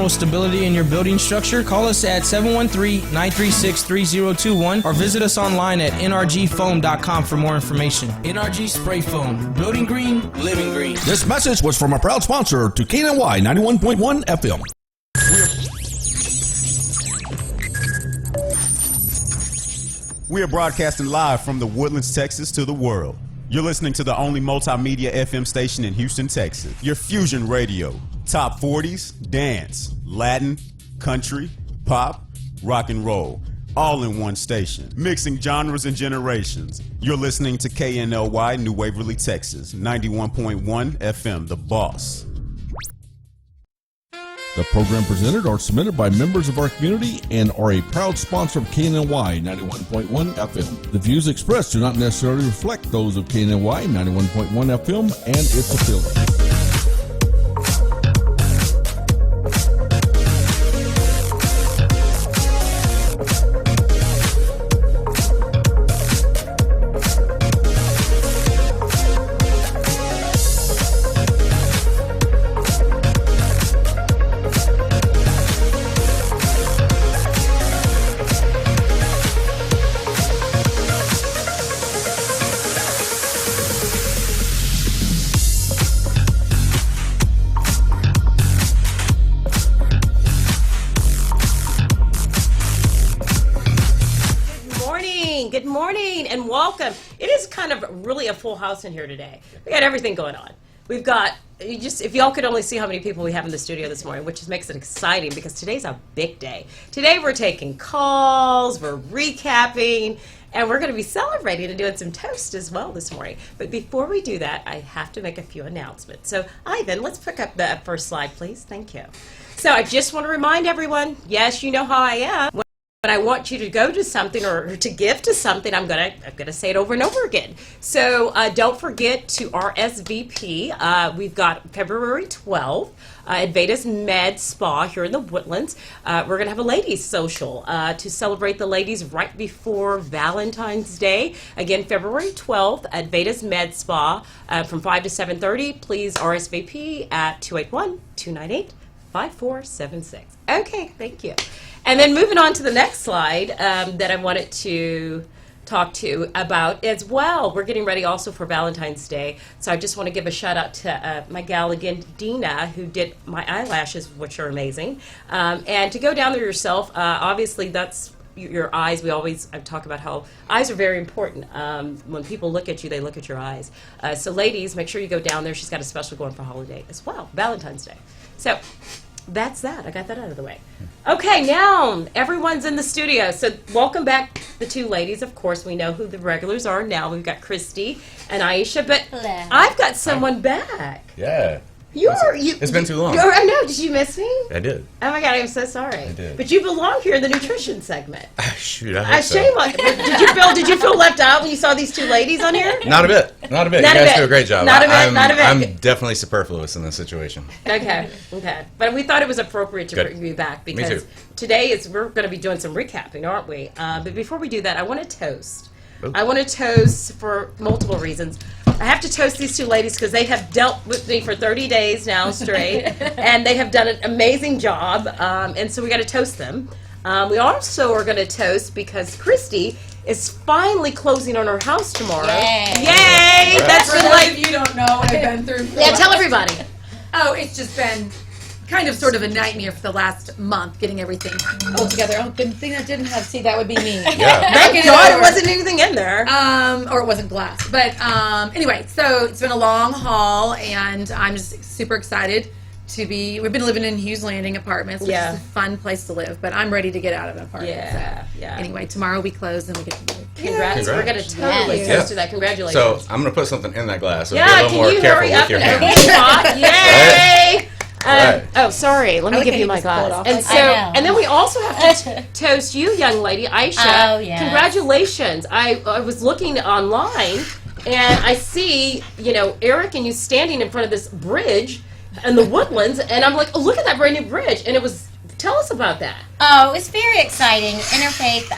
general stability in your building structure, call us at 713-936-3021 or visit us online at nrgfoam.com for more information. NRG Spray Foam. Building green, living green. This message was from a proud sponsor to KNLY 91.1 FM. We are broadcasting live from the Woodlands, Texas to the world. You're listening to the only multimedia FM station in Houston, Texas. Your Fusion Radio. Top 40s, dance, Latin, country, pop, rock and roll. All in one station. Mixing genres and generations. You're listening to KNLY New Waverly, Texas. 91.1 FM, The Boss. The program presented are submitted by members of our community and are a proud sponsor of KNLY 91.1 FM. The views expressed do not necessarily reflect those of KNLY 91.1 FM and its affiliates. Welcome. It is kind of really a full house in here today. We got everything going on. We've got, if y'all could only see how many people we have in the studio this morning, which makes it exciting because today's a big day. Today we're taking calls, we're recapping, and we're going to be celebrating and doing some toast as well this morning. But before we do that, I have to make a few announcements. So, Ivan, let's pick up the first slide, please. Thank you. So I just want to remind everyone, yes, you know how I am. When I want you to go to something or to give to something, I'm gonna say it over and over again. So don't forget to RSVP. We've got February 12th at Veda's Med Spa here in the Woodlands. We're gonna have a ladies' social to celebrate the ladies right before Valentine's Day. Again, February 12th at Veda's Med Spa from 5 to 7:30. Please RSVP at 281-298-5476. Okay, thank you. And then moving on to the next slide that I wanted to talk to you about as well. We're getting ready also for Valentine's Day. So I just want to give a shout out to my gal again, Dina, who did my eyelashes, which are amazing. And to go down there yourself, obviously that's your eyes. I talk about how eyes are very important. When people look at you, they look at your eyes. So ladies, make sure you go down there. She's got a special going for holiday as well, Valentine's Day. So that's that. I got that out of the way. Okay, now everyone's in the studio. So welcome back, the two ladies. Of course, we know who the regulars are now. We've got Christy and Aisha, but hello. I've got someone back. Yeah. It's been too long. I know. Did you miss me? I did. Oh my God, I'm so sorry. I did. But you belong here in the nutrition segment. Shoot, I hope so. Shame on you. Did you feel left out when you saw these two ladies on here? Not a bit. Not you guys do a great job. Not a bit. I'm definitely superfluous in this situation. Okay. But we thought it was appropriate to bring you back because today we're going to be doing some recapping, aren't we? But before we do that, I want to toast. I want to toast for multiple reasons. I have to toast these two ladies because they have dealt with me for 30 days now straight, and they have done an amazing job, and so we got to toast them. We also are going to toast because Christy is finally closing on her house tomorrow. Yay! Yay! That's for those of you who don't know what I've been through. Yeah, tell everybody. Oh, it's just been kind of sort of a nightmare for the last month getting everything all together. Oh, the thing that didn't have, see, that would be me. Yeah. Thank God it wasn't anything in there. Or it wasn't glass. But anyway, so it's been a long haul, and I'm just super excited to be, we've been living in Hughes Landing apartments, which is a fun place to live, but I'm ready to get out of an apartment. Yeah. Anyway, tomorrow we close and we get to move. Congrats. We're going to totally toast to that. Congratulations. So I'm going to put something in that glass. So yeah, be a little can more you careful hurry up with your and hands. Yay! Right. Oh, sorry. Let me give you my glass. And then we also have to toast you, young lady, Aisha. Oh, yeah. Congratulations. I was looking online, and I see, Eric and you standing in front of this bridge in the Woodlands, and I'm like, oh, look at that brand new bridge. And tell us about that. Oh, it was very exciting. Interfaith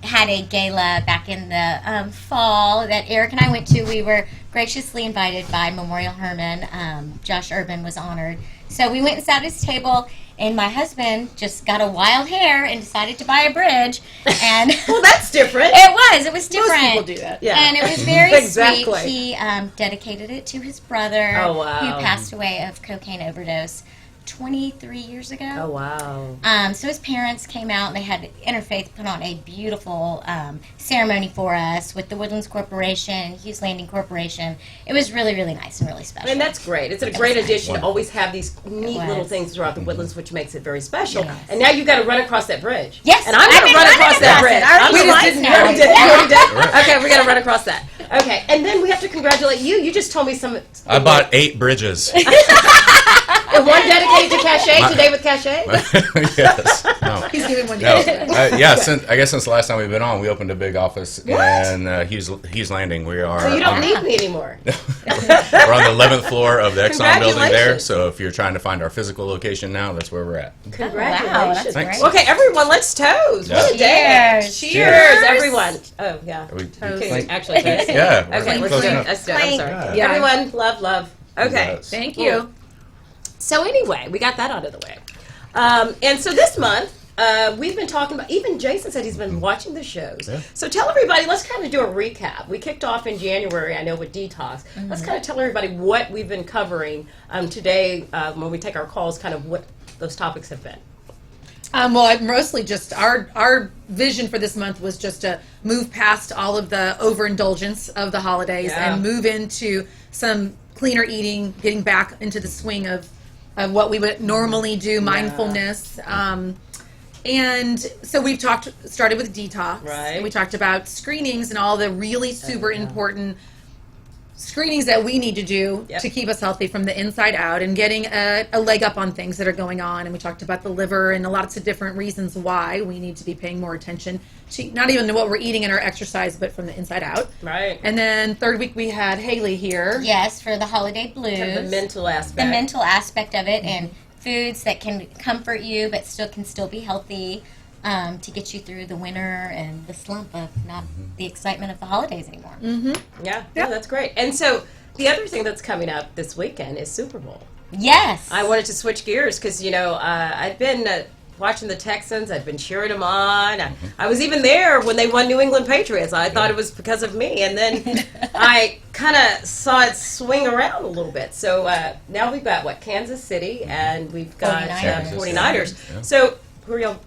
had a gala back in the fall that Eric and I went to. We were graciously invited by Memorial Hermann. Josh Urban was honored. So we went and sat at his table, and my husband just got a wild hair and decided to buy a bridge. And Well, that's different. it was different. Most people do that. Yeah. And it was very Exactly. sweet. He dedicated it to his brother, Oh, wow. who passed away of cocaine overdose 23 years ago. Oh, wow. So his parents came out, and they had Interfaith put on a beautiful ceremony for us with the Woodlands Corporation, Hughes Landing Corporation. It was really, really nice and really special. And that's great. It's a great addition to always have these neat was. little things throughout the Woodlands, which makes it very special. Yes. And now you've got to run across that bridge. Yes, And I'm I've going to been run running across that across bridge. it. I already I'm realized didn't. now. You already did. You already did? Right. Okay, we got to run across that. Okay, and then we have to congratulate you. You just told me some. I bought 8 bridges. And one dedicated to Cachet, today with Cachet. Yes. No. He's giving one to No. you. Yeah, I guess since the last time we've been on, we opened a big office in Hughes Landing. We are. So you don't need me anymore. We're on the 11th floor of the Exxon building there. Congratulations. So if you're trying to find our physical location now, that's where we're at. Congratulations. Wow, that's Thanks. great. Okay, everyone, let's toast. Yeah. What a day. Cheers. Cheers, everyone. Oh, yeah. Are we Okay, actually, toast. Yeah. we're Okay, let's close do it. enough. Let's do it. I'm Clink. sorry. Yeah. Everyone, love. Okay. Yes. Thank Cool. you. So anyway, we got that out of the way. And so this month, we've been talking about, even Jason said he's been watching the shows. Yeah. So tell everybody, let's kind of do a recap. We kicked off in January, I know, with Detox. Let's kind of tell everybody what we've been covering today when we take our calls, kind of what those topics have been. Well, I mostly just our vision for this month was just to move past all of the overindulgence of the holidays Yeah. and move into some cleaner eating, getting back into the swing of what we would normally do, mindfulness. And so we've started with detox. Right. And we talked about screenings and all the really super important screenings that we need to do Yep. to keep us healthy from the inside out and getting a leg up on things that are going on. And we talked about the liver and lots of different reasons why we need to be paying more attention to not even to what we're eating in our exercise, but from the inside out. Right. And then third week we had Haley here. Yes, for the holiday blues. Kind of the mental aspect. The mental aspect of it, and foods that can comfort you but can still be healthy to get you through the winter and the slump of not the excitement of the holidays anymore. Yeah, no, that's great. And so the other thing that's coming up this weekend is Super Bowl. Yes. I wanted to switch gears because, I've been watching the Texans. I've been cheering them on. I was even there when they won New England Patriots. I thought it was because of me. And then I kind of saw it swing around a little bit. So now we've got, Kansas City, and we've got 49ers. Yeah. So who are y'all?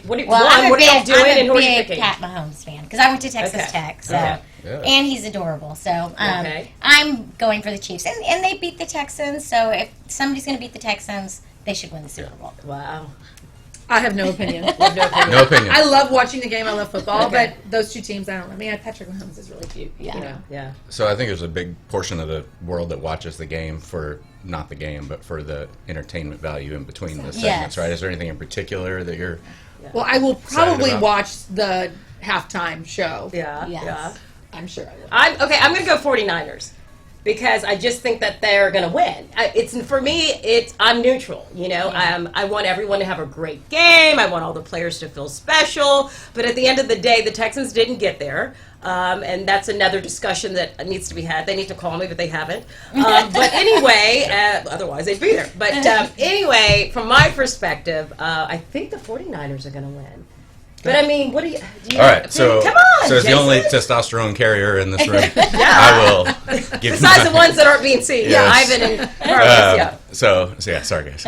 What are I'm y'all doing, and who are you big picking? Pat Mahomes fan because I went to Texas Okay. Tech, so Okay. Yeah. and he's adorable. So Okay. I'm going for the Chiefs, and they beat the Texans. So if somebody's going to beat the Texans, they should win the Super Bowl. Wow. I have no opinion. No opinion. I love watching the game. I love football, Okay. but those two teams, I don't know. I mean, Patrick Mahomes is really cute. Yeah. Yeah. So I think there's a big portion of the world that watches the game for not the game, but for the entertainment value in between the segments, Yes. right? Is there anything in particular that you're? Well, I will probably about? watch the halftime show. Yeah. Yes. Yeah. I'm sure I will. I'm going to go 49ers because I just think that they're going to win. I'm neutral, I want everyone to have a great game. I want all the players to feel special. But at the end of the day, the Texans didn't get there. And that's another discussion that needs to be had. They need to call me, but they haven't. But anyway, otherwise they'd be there. But anyway, from my perspective, I think the 49ers are going to win. But I mean, what do you All right, so come on, so as the Jason. only testosterone carrier in this room, I will give Besides my, the ones that aren't being seen. Yes. Ivan and Carlos, yeah. So yeah, sorry guys.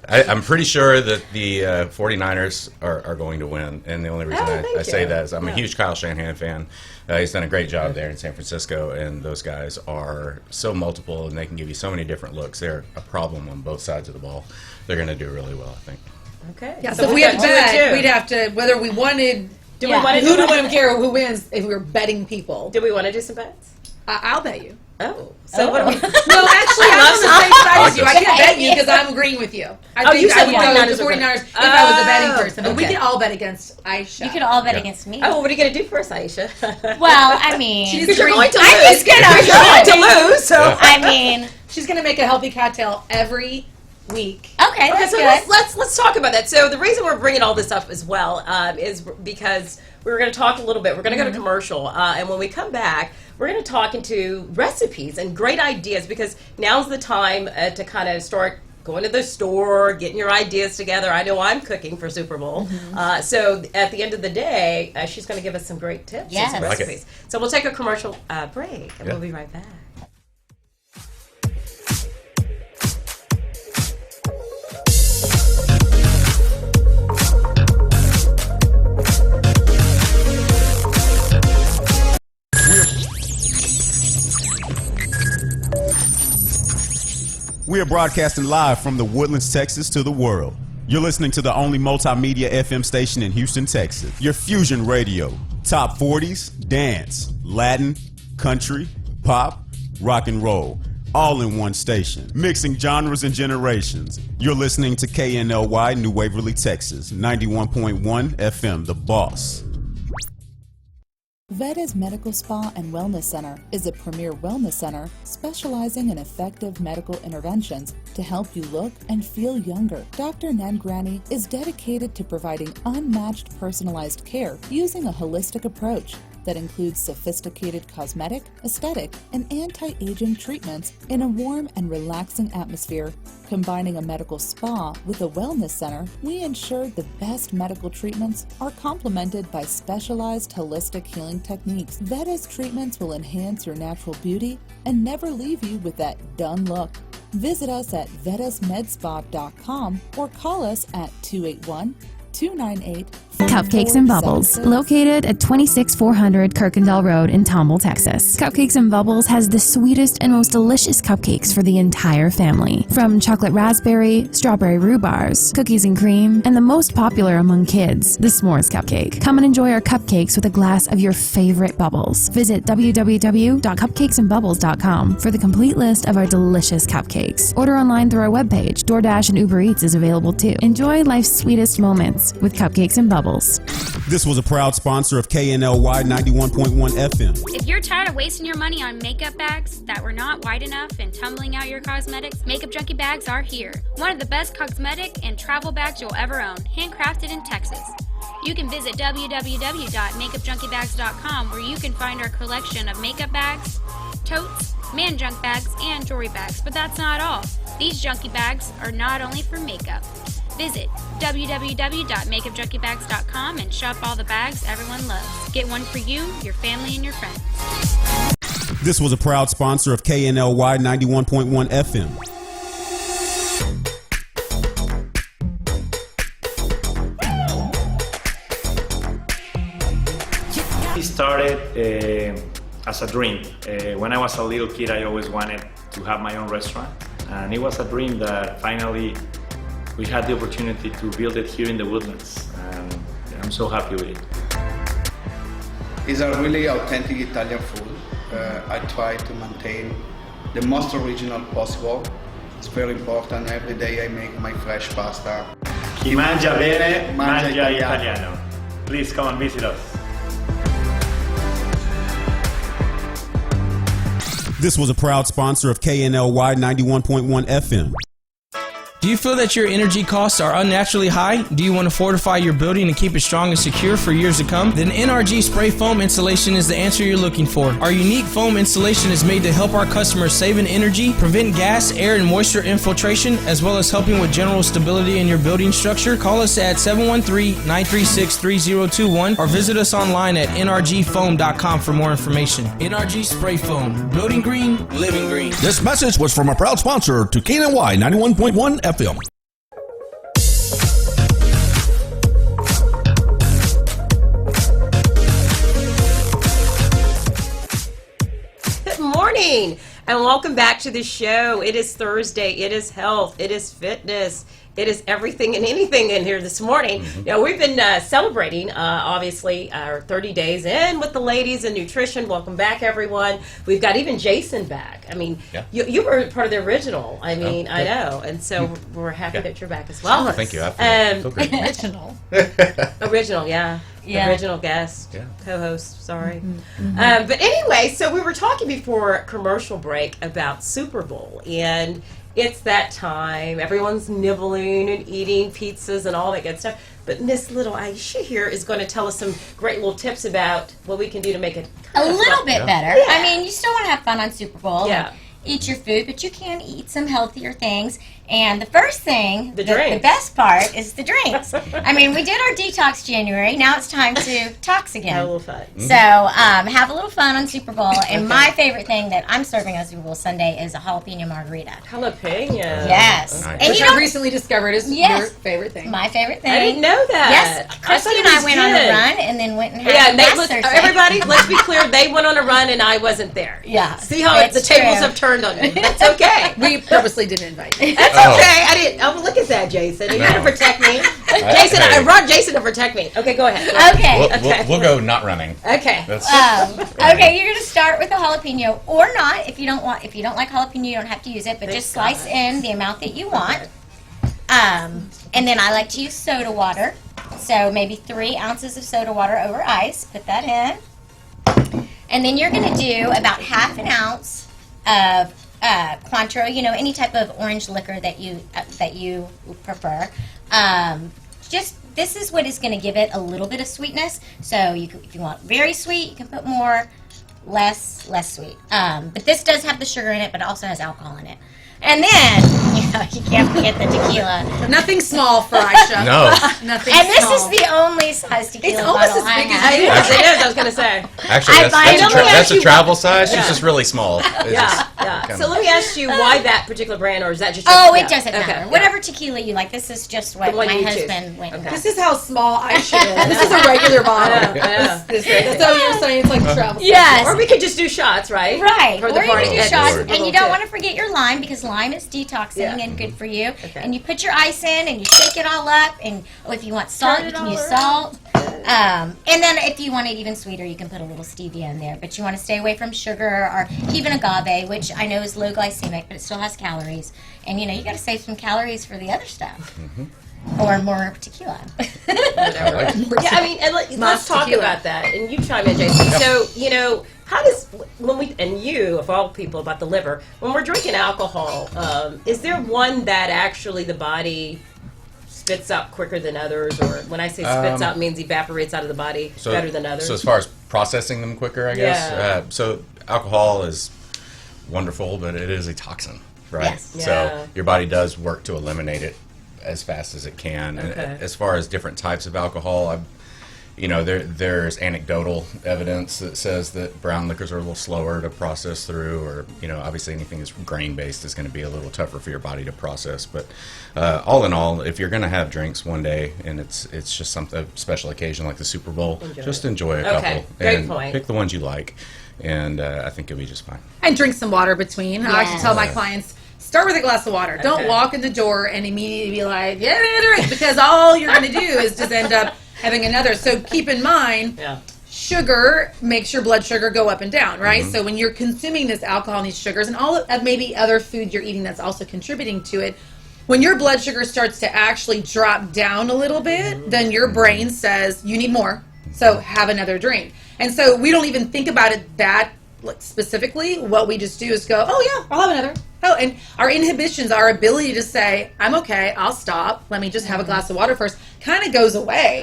I'm pretty sure that the 49ers are going to win, and the only reason thank I say you. that is I'm a huge Kyle Shanahan fan. He's done a great job there in San Francisco, and those guys are so multiple, and they can give you so many different looks. They're a problem on both sides of the ball. They're going to do really well, I think. Okay. Yeah, so if we had to got 2 and bet, 2. we'd have to, whether we wanted, Do we want to who do wouldn't care who wins if we were betting people. Do we want to do some bets? I'll bet you. Oh, so what do we? No, actually, I'm on the same side as you. I can't bet you because I'm agreeing with you. I think you said I would go 49ers with the are 49ers gonna- if I was a betting Oh, person. But we okay. can all bet against Aisha. You could all bet Yeah. against me. Oh, well, what are you going to do for us, Aisha? Well, I mean, She's You're going to lose. I'm just gonna- You're going to lose. So. I mean, She's going to make a healthy cocktail every week. okay, Okay, that's so good. let's talk about that. So the reason we're bringing all this up as well is because we were going to talk a little bit. We're going to go to commercial, and when we come back, we're going to talk into recipes and great ideas, because now's the time to kind of start going to the store, getting your ideas together. I know I'm cooking for Super Bowl. So at the end of the day, she's going to give us some great tips and some recipes. So we'll take a commercial break, and we'll be right back. We are broadcasting live from the Woodlands, Texas to the world. You're listening to the only multimedia FM station in Houston, Texas. Your fusion radio. Top 40s, dance, Latin, country, pop, rock and roll. All in one station. Mixing genres and generations. You're listening to KNLY New Waverly, Texas. 91.1 FM, The Boss. Veda's Medical Spa and Wellness Center is a premier wellness center specializing in effective medical interventions to help you look and feel younger. Dr. Nangrani is dedicated to providing unmatched personalized care using a holistic approach that includes sophisticated cosmetic, aesthetic, and anti-aging treatments in a warm and relaxing atmosphere. Combining a medical spa with a wellness center, we ensure the best medical treatments are complemented by specialized holistic healing techniques. Veda's treatments will enhance your natural beauty and never leave you with that done look. Visit us at vedasmedspa.com or call us at 281-298 Cupcakes and Bubbles, located at 26400 Kirkendall Road in Tomball, Texas. Cupcakes and Bubbles has the sweetest and most delicious cupcakes for the entire family. From chocolate raspberry, strawberry rhubars, cookies and cream, and the most popular among kids, the s'mores cupcake. Come and enjoy our cupcakes with a glass of your favorite bubbles. Visit www.cupcakesandbubbles.com for the complete list of our delicious cupcakes. Order online through our webpage. DoorDash and Uber Eats is available too. Enjoy life's sweetest moments with Cupcakes and Bubbles. This was a proud sponsor of KNLY 91.1 FM. If you're tired of wasting your money on makeup bags that were not wide enough and tumbling out your cosmetics, Makeup Junkie bags are here. One of the best cosmetic and travel bags you'll ever own, handcrafted in Texas. You can visit www.makeupjunkiebags.com where you can find our collection of makeup bags, totes, man junk bags, and jewelry bags. But that's not all. These junkie bags are not only for makeup. Visit www.makeupjunkiebags.com and shop all the bags everyone loves. Get one for you, your family, and your friends. This was a proud sponsor of KNLY 91.1 FM. It started as a dream. When I was a little kid, I always wanted to have my own restaurant. And it was a dream that finally we had the opportunity to build it here in the Woodlands, and I'm so happy with it. It's a really authentic Italian food. I try to maintain the most original possible. It's very important. Every day I make my fresh pasta. Chi mangia bene, mangia italiano. Please come and visit us. This was a proud sponsor of KNLY 91.1 FM. Do you feel that your energy costs are unnaturally high? Do you want to fortify your building and keep it strong and secure for years to come? Then NRG Spray Foam Installation is the answer you're looking for. Our unique foam installation is made to help our customers save in energy, prevent gas, air, and moisture infiltration, as well as helping with general stability in your building structure. Call us at 713-936-3021 or visit us online at nrgfoam.com for more information. NRG Spray Foam. Building green, living green. This message was from a proud sponsor to KNLY 91.1 FM. Good morning and welcome back to the show. It is Thursday. It is health. It is fitness. It is everything and anything in here this morning. You know, we've been celebrating, obviously, our 30 days in with the ladies in nutrition. Welcome back, everyone. We've got even Jason back. I mean, you were part of the original. I mean, I know. And so we're happy that you're back as well. Oh, thank you. Original. Original, yeah. Original guest, co-host, sorry. But anyway, so we were talking before commercial break about Super Bowl. And It's that time. Everyone's nibbling and eating pizzas and all that good stuff. But Miss Little Aisha here is going to tell us some great little tips about what we can do to make it a little bit better. Yeah. I mean, you still want to have fun on Super Bowl. Yeah. And eat your food, but you can eat some healthier things. And the first thing, the drinks. best part, is the drinks. I mean, we did our detox January. Now it's time to tox again. Have a little fun. So have a little fun on Super Bowl. And my favorite thing that I'm serving on Super Bowl Sunday is a jalapeno margarita. Jalapeno. Yes. Nice. And Which you I know, recently discovered is your favorite thing. my favorite thing. I didn't know that. Yes. Christy and thought it I was went on a good. run and then went and had Yeah, some they last look, Thursday. everybody, let's be clear, they went on a run and I wasn't there. Yeah, See how it's the tables true. have turned on me. That's okay. We purposely didn't invite you. That's okay. I didn't. Oh, look at that, Jason. You're going to protect me. Jason, I brought Jason to protect me. Okay, go ahead. Okay. We'll go not running. Okay. That's Okay, you're gonna start with a jalapeno, or not. If you don't like jalapeno, you don't have to use it, but just slice in the amount that you want. And then I like to use soda water, so maybe 3 ounces of soda water over ice. Put that in, and then you're gonna do about half an ounce of Cointreau. You know, any type of orange liquor that you prefer. This is what is going to give it a little bit of sweetness. So if you want very sweet, you can put more. Less sweet. But this does have the sugar in it, but it also has alcohol in it. And then, you can't forget the tequila. Nothing small for Aisha. No. Nothing And this small. is the only size tequila It's almost bottle as big I as have. It is, I was going to say. Actually, that's a travel size. She's just really small. It's Yeah. kinda- So let me ask you why that particular brand, or is that just Oh, yeah. it doesn't Okay, matter. yeah. Whatever tequila you like. This is just what The one my you choose. husband went with. This is how small Aisha is. This is a regular bottle. Yeah. So you're saying it's like travel. Yes. Or we could just do shots, right? Right. For the Or you party. can do That's shots. a And little you don't tip. want to forget your lime, because lime is detoxing Yeah. and good for you. Okay. And you put your ice in and you shake it all up. And if you want salt, Turn you it can all use around. salt. And then if you want it even sweeter, you can put a little stevia in there. But you want to stay away from sugar or even agave, which I know is low glycemic, but it still has calories. And you got to save some calories for the other stuff. Or more tequila. Whatever. Yeah, I mean, and let's talk tequila. about that. And you chime in, Jason. So, how does, and you, of all people, about the liver, when we're drinking alcohol, is there one that actually the body spits out quicker than others? Or when I say spits out, means evaporates out of the body better than others? So as far as processing them quicker, I guess. Yeah. So alcohol is wonderful, but it is a toxin, right? Yes. So Yeah. your body does work to eliminate it as fast as it can. Okay. And as far as different types of alcohol, there's anecdotal evidence that says that brown liquors are a little slower to process through, or obviously anything that's grain based is going to be a little tougher for your body to process. But all in all, if you're going to have drinks one day and it's just a special occasion like the Super Bowl, just enjoy a couple. Okay, great and point. pick the ones you like, and I think you'll be just fine. And drink some water between. I like to tell my clients, start with a glass of water. Don't Okay. walk in the door and immediately be like, yeah, drink, because all you're going to do is just end up having another. So keep in mind, sugar makes your blood sugar go up and down, right? So when you're consuming this alcohol and these sugars and all of maybe other food you're eating that's also contributing to it, when your blood sugar starts to actually drop down a little bit, then your brain says you need more. So have another drink. And so we don't even think about it that specifically. What we just do is go, oh yeah, I'll have another. Oh, and our inhibitions, our ability to say, I'm okay, I'll stop, let me just have a glass of water first, kind of goes away.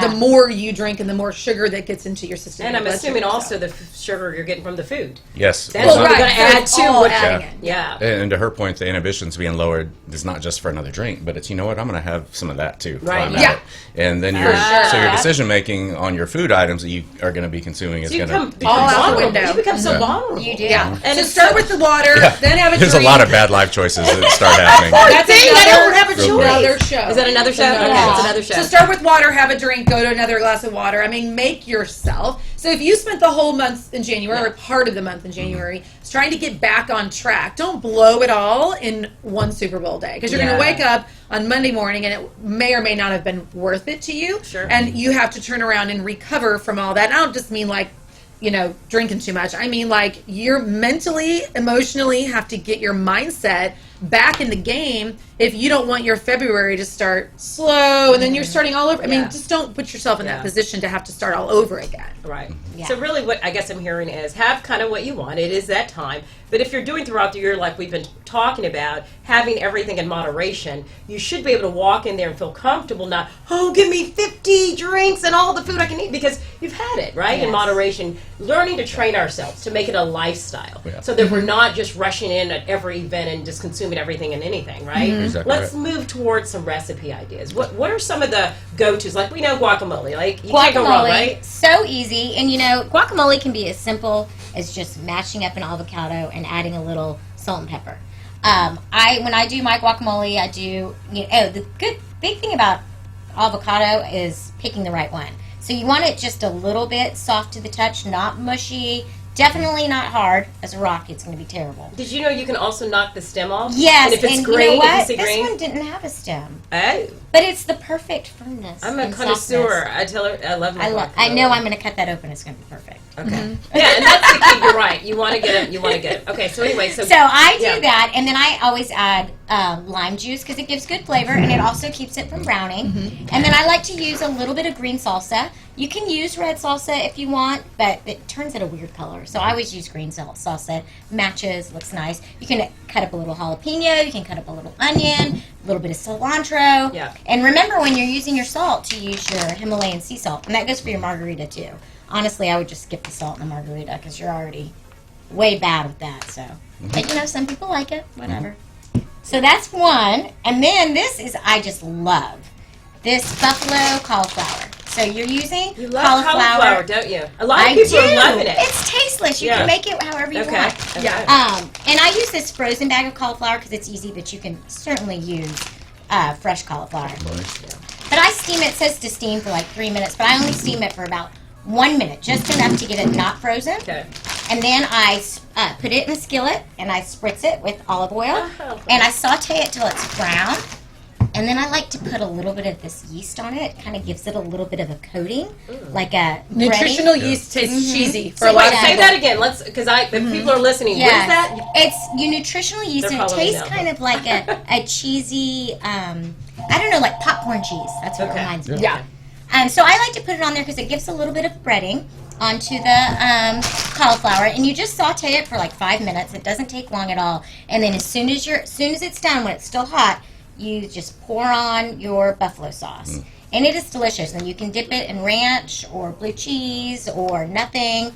The more you drink and the more sugar that gets into your system. And I'm assuming also the sugar you're getting from the food. Yes. That's what we're right. going to add to all what adding it. Yeah. And to her point, the inhibitions being lowered is not just for another drink, but it's, what, I'm going to have some of that too. Right. while I'm at Yeah. it. And then your decision making on your food items that you are going to be consuming is So you going become to all out the vulnerable. window. You become so Yeah. vulnerable. You do. Yeah. And So it's start with the water, then have a There's drink. a lot of bad life choices that start happening. That's Dang, I don't have a Real quick. another show. Is that another show? Okay, Yeah. it's another show. So start with water, have a drink, go to another glass of water. I mean, make yourself. So if you spent the whole month in January, or part of the month in January, trying to get back on track, don't blow it all in one Super Bowl day. Because you're going to wake up on Monday morning and it may or may not have been worth it to you. Sure. And you have to turn around and recover from all that. And I don't just mean like, drinking too much. I mean, like, you're mentally, emotionally have to get your mindset back in the game if you don't want your February to start slow and then you're starting all over. I mean, just don't put yourself in that position to have to start all over again. Right. Yeah. So really what I guess I'm hearing is have kind of what you want. It is that time. that if you're doing throughout the year, like we've been talking about, having everything in moderation, you should be able to walk in there and feel comfortable, not, oh, give me 50 drinks and all the food I can eat, because you've had it, right? In moderation, learning to train ourselves to make it a lifestyle, so that we're not just rushing in at every event and just consuming everything and anything, right? Exactly Let's move towards some recipe ideas. What are some of the go-tos? Like, we know guacamole, like, you can't go wrong, right? So easy. And you know, guacamole can be as simple as just mashing up an avocado and adding a little salt and pepper. When I do my guacamole, I do, the big thing about avocado is picking the right one. So you want it just a little bit soft to the touch, not mushy, definitely not hard. As a rock, it's going to be terrible. Did you know you can also knock the stem off? Yes, and if it's and green, you know what? if you see This green, one didn't have a stem. Oh. But it's the perfect firmness. I'm a and connoisseur. softness. I tell her I love my guacamole. I know I'm going to cut that open. It's going to be perfect. Okay. Yeah, and that's the key. You're right. You want to get it. Okay, so anyway. So I do that, and then I always add lime juice because it gives good flavor, and it also keeps it from browning. And then I like to use a little bit of green salsa. You can use red salsa if you want, but it turns it a weird color. So I always use green salsa. Matches, looks nice. You can cut up a little jalapeno. You can cut up a little onion, a little bit of cilantro. Yeah. And remember, when you're using your salt, to use your Himalayan sea salt, and that goes for your margarita too. Honestly, I would just skip the salt in the margarita because you're already way bad with that. So, but some people like it. Whatever. So that's one, and then I just love this buffalo cauliflower. So you're using cauliflower, don't you? A lot of people are loving it. It's tasteless. You can make it however you want. Yeah. And I use this frozen bag of cauliflower because it's easy, but you can certainly use fresh cauliflower. But I steam it. It says to steam for like 3 minutes, but I only steam it for about 1 minute, just enough to get it not frozen. Okay. And then I put it in a skillet, and I spritz it with olive oil, and I saute it till it's brown. And then I like to put a little bit of this yeast on it. It kind of gives it a little bit of a coating, like a nutritional yeast tastes cheesy for So a lot of people. say that again. Because if people are listening, what is that? It's your nutritional yeast, and it tastes kind of like a cheesy, I don't know, like popcorn cheese. That's what it reminds me of. Yeah. So I like to put it on there because it gives a little bit of breading onto the cauliflower, and you just saute it for like 5 minutes. It doesn't take long at all. And then as soon as it's done, when it's still hot, you just pour on your buffalo sauce, and it is delicious. And you can dip it in ranch or blue cheese or nothing,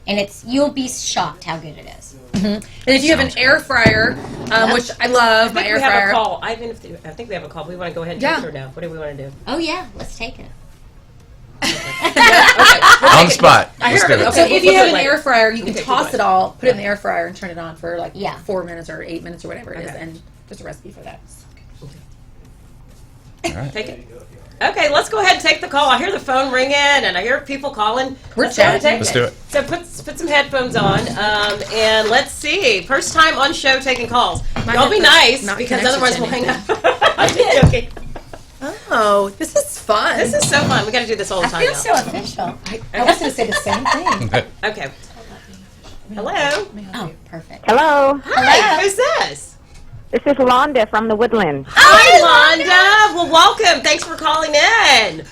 and you'll be shocked how good it is. And if you have an air fryer, which I love, my air fryer. Have a call. I think we have a call. We want to go ahead and take her now. What do we want to do? Oh yeah, let's take it. On the spot. Let's do it. So if you have an air fryer, you can toss it all, put it in the air fryer, and turn it on for like 4 minutes or 8 minutes or whatever it is. And there's a recipe for that. All right. Take it. Okay, let's go ahead and take the call. I hear the phone ringing, and I hear people calling. We're chatting. Let's do it. So put some headphones on, and let's see. First time on show taking calls. Y'all be nice, because otherwise we'll hang up. I'm just joking. Oh, this is fun. This is so fun. We got to do this all the time. I feel so official. I was going to say the same thing. Okay. Hello. Oh, perfect. Hello. Hi. Who's this? This is Londa from the Woodlands. Hi, Londa. Well, welcome. Thanks for calling in.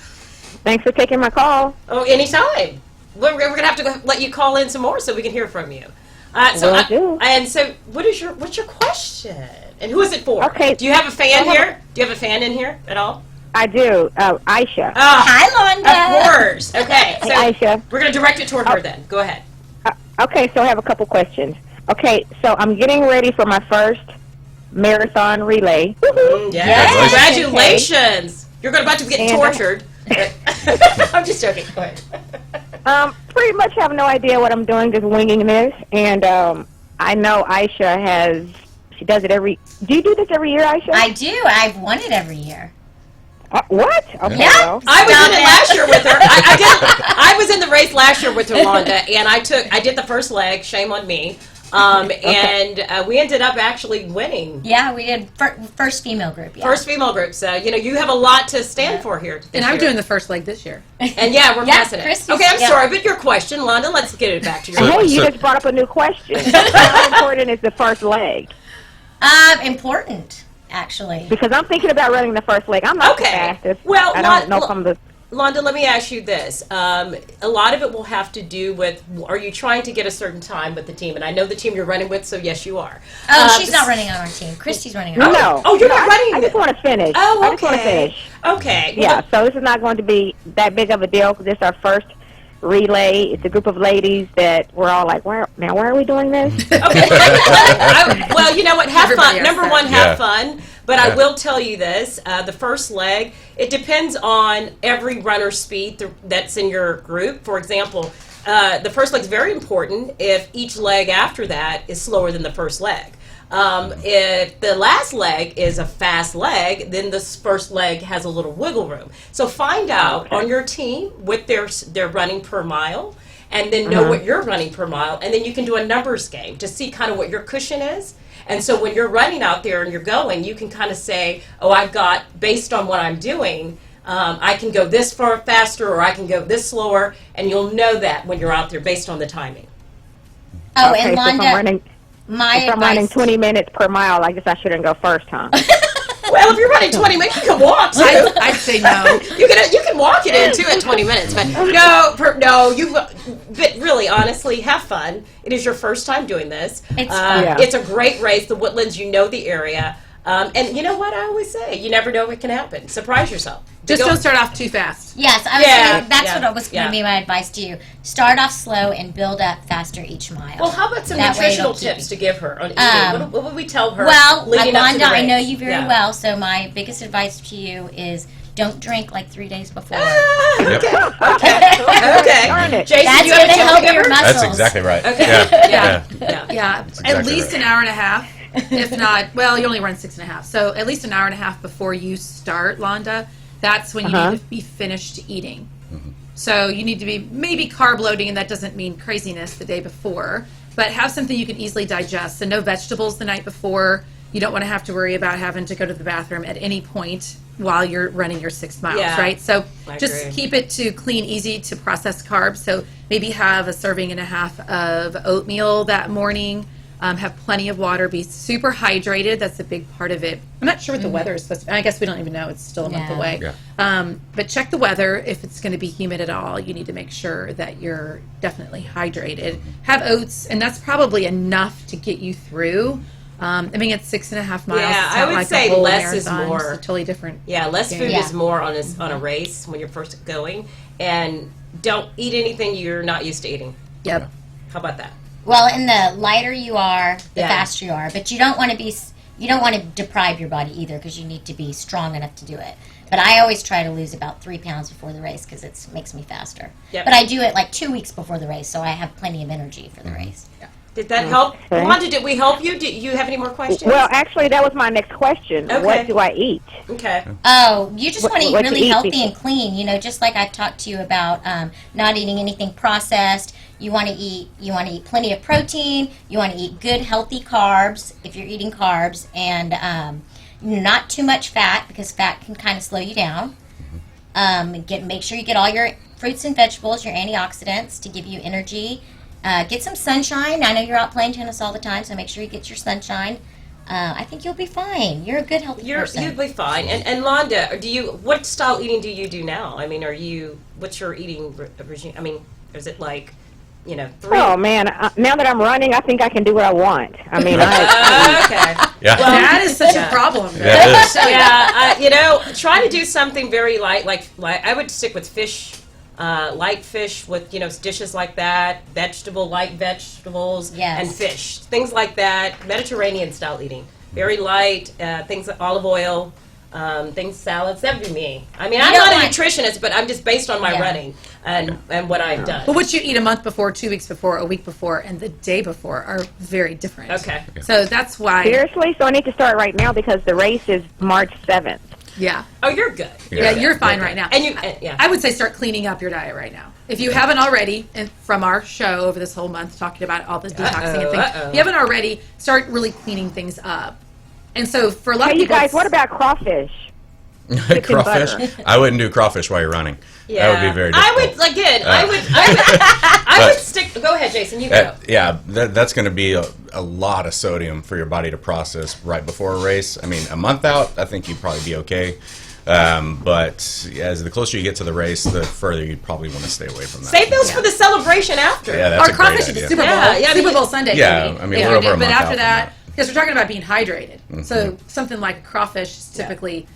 Thanks for taking my call. Oh, anytime. We're going to have to let you call in some more so we can hear from you. Will do. And so, what's your question? And who is it for? Okay. Do you have a fan here? Do you have a fan in here at all? I do. Aisha. Hi, Londa. Of course. Okay. So Hey, Aisha. we're going to direct it toward her then. Go ahead. Okay, so I have a couple questions. Okay, so I'm getting ready for my first marathon relay. Yes. Congratulations. You're about to get tortured. I'm just joking. Go ahead. Pretty much have no idea what I'm doing, just winging this. And I know Aisha she does it do you do this every year, Aisha? I do. I've won it every year. What? Okay, Yeah. well. I was in it last year with her. I was in the race last year with Rolanda, and I did the first leg. Shame on me. And we ended up actually winning. Yeah, we did first female group. Yeah. First female group. So you have a lot to stand for here. And I'm doing the first leg this year. And we're passing it. Christy's- Okay, I'm sorry, but your question, Londa. Let's get it back to your Hey, question. you just brought up a new question. How important is the first leg? Important, actually. Because I'm thinking about running the first leg. I'm not the fastest. Well, I don't know if I'm the... Londa, let me ask you this. A lot of it will have to do with, are you trying to get a certain time with the team? And I know the team you're running with, so yes, you are. Oh, she's not running on our team. Christy's running on our team. No. Oh, you're not running? I just want to finish. Oh, okay. I just want to finish. Okay. Yeah, so this is not going to be that big of a deal because this is our first relay. It's a group of ladies that we're all like, why are we doing this? Okay. Well, you know what? Have fun. Number one, have fun. But I will tell you this, the first leg, it depends on every runner's speed that's in your group. For example, the first leg is very important if each leg after that is slower than the first leg. If the last leg is a fast leg, then this first leg has a little wiggle room. So find out on your team what they're running per mile, and then know what you're running per mile, and then you can do a numbers game to see kind of what your cushion is. And so when you're running out there and you're going, you can kind of say, oh, I've got, based on what I'm doing, I can go this far faster or I can go this slower, and you'll know that when you're out there based on the timing. Oh, Okay, and so if Londa, I'm running 20 minutes per mile, I guess I shouldn't go first, huh? Well, if you're running 20 minutes, you can walk. Too. I'd say no. You can walk it in too at 20 minutes, but but really, honestly, have fun. It is your first time doing this. It's fun. It's a great race. The Woodlands, you know the area, and you know what I always say: you never know what can happen. Surprise yourself. Just don't start off too fast. Yes, I was thinking that's what was going to be my advice to you. Start off slow and build up faster each mile. Well, how about some nutritional tips to give her on eating? What would we tell her? Well, leading up to the Londa, race? I know you very well, so my biggest advice to you is don't drink like 3 days before. Okay. Darn it. Jason, That's you have going to a tip help to give your her? muscles. That's exactly right. Okay. Yeah. exactly At least right. an hour and a half. If not, well, you only run 6.5. So at least an hour and a half before you start, Londa. That's when you need to be finished eating. So you need to be maybe carb loading, and that doesn't mean craziness the day before, but have something you can easily digest. So no vegetables the night before. You don't want to have to worry about having to go to the bathroom at any point while you're running your 6 miles, right? So just keep it to clean, easy to process carbs. So maybe have a serving and a half of oatmeal that morning. Have plenty of water. Be super hydrated. That's a big part of it. I'm not sure what the weather is supposed to be. I guess we don't even know. It's still a month away. Yeah. But check the weather. If it's going to be humid at all, you need to make sure that you're definitely hydrated. Have oats, and that's probably enough to get you through. I mean, it's 6.5 miles. Yeah, It's I not would like say a whole less is marathon. more. It's a totally different. Yeah, less game. food is more on a race when you're first going, and don't eat anything you're not used to eating. Yep. How about that? Well, and the lighter you are, the faster you are. But you don't want to deprive your body either, because you need to be strong enough to do it. But I always try to lose about 3 pounds before the race because it makes me faster. Yep. But I do it like 2 weeks before the race, so I have plenty of energy for the race. Yeah. Did that help? Wanda, did we help you? Did you have any more questions? Well, actually, that was my next question. Okay. What do I eat? Okay. Oh, you just want to eat what to really eat healthy before- and clean. You know, just like I talked to you about not eating anything processed. You want to eat plenty of protein. You want to eat good, healthy carbs if you're eating carbs, and not too much fat because fat can kind of slow you down. Make sure you get all your fruits and vegetables, your antioxidants to give you energy. Get some sunshine. I know you're out playing tennis all the time, so make sure you get your sunshine. I think you'll be fine. You're a good, healthy person. You'll be fine. And Londa, what style eating do you do now? I mean, what's your eating regime? I mean, is it like, 3? Oh man! Now that I'm running, I think I can do what I want. I mean, okay. Yeah. Well, that is such a problem. Yeah, it is. Try to do something very light. Like I would stick with fish. Light fish with dishes like that, light vegetables, and fish, things like that. Mediterranean style eating, very light things like olive oil, salads. That would be me. I mean, I'm not a nutritionist, but I'm just based on my running and what I've done. But what you eat a month before, 2 weeks before, a week before, and the day before are very different. Okay. So that's why. Seriously? So I need to start right now because the race is March 7th. Yeah. Oh, you're good. Yeah, you're fine right now. And I would say start cleaning up your diet right now. If you haven't already, and from our show over this whole month talking about all the detoxing and things, if you haven't already, start really cleaning things up. And so for a lot of Hey, you people, guys, what about crawfish? chicken Crawfish? butter. I wouldn't do crawfish while you're running. Yeah. That would be very difficult. I would stick. Go ahead, Jason. You go. That's going to be a lot of sodium for your body to process right before a race. I mean, a month out, I think you'd probably be okay. But as the closer you get to the race, the further you'd probably want to stay away from that. Save those for the celebration after. Yeah, that's or a crawfish great at the idea. Super Bowl. Super Bowl Sunday. Yeah, I mean, we're over a but month after out from that, because we're talking about being hydrated. Mhm. So something like a crawfish is typically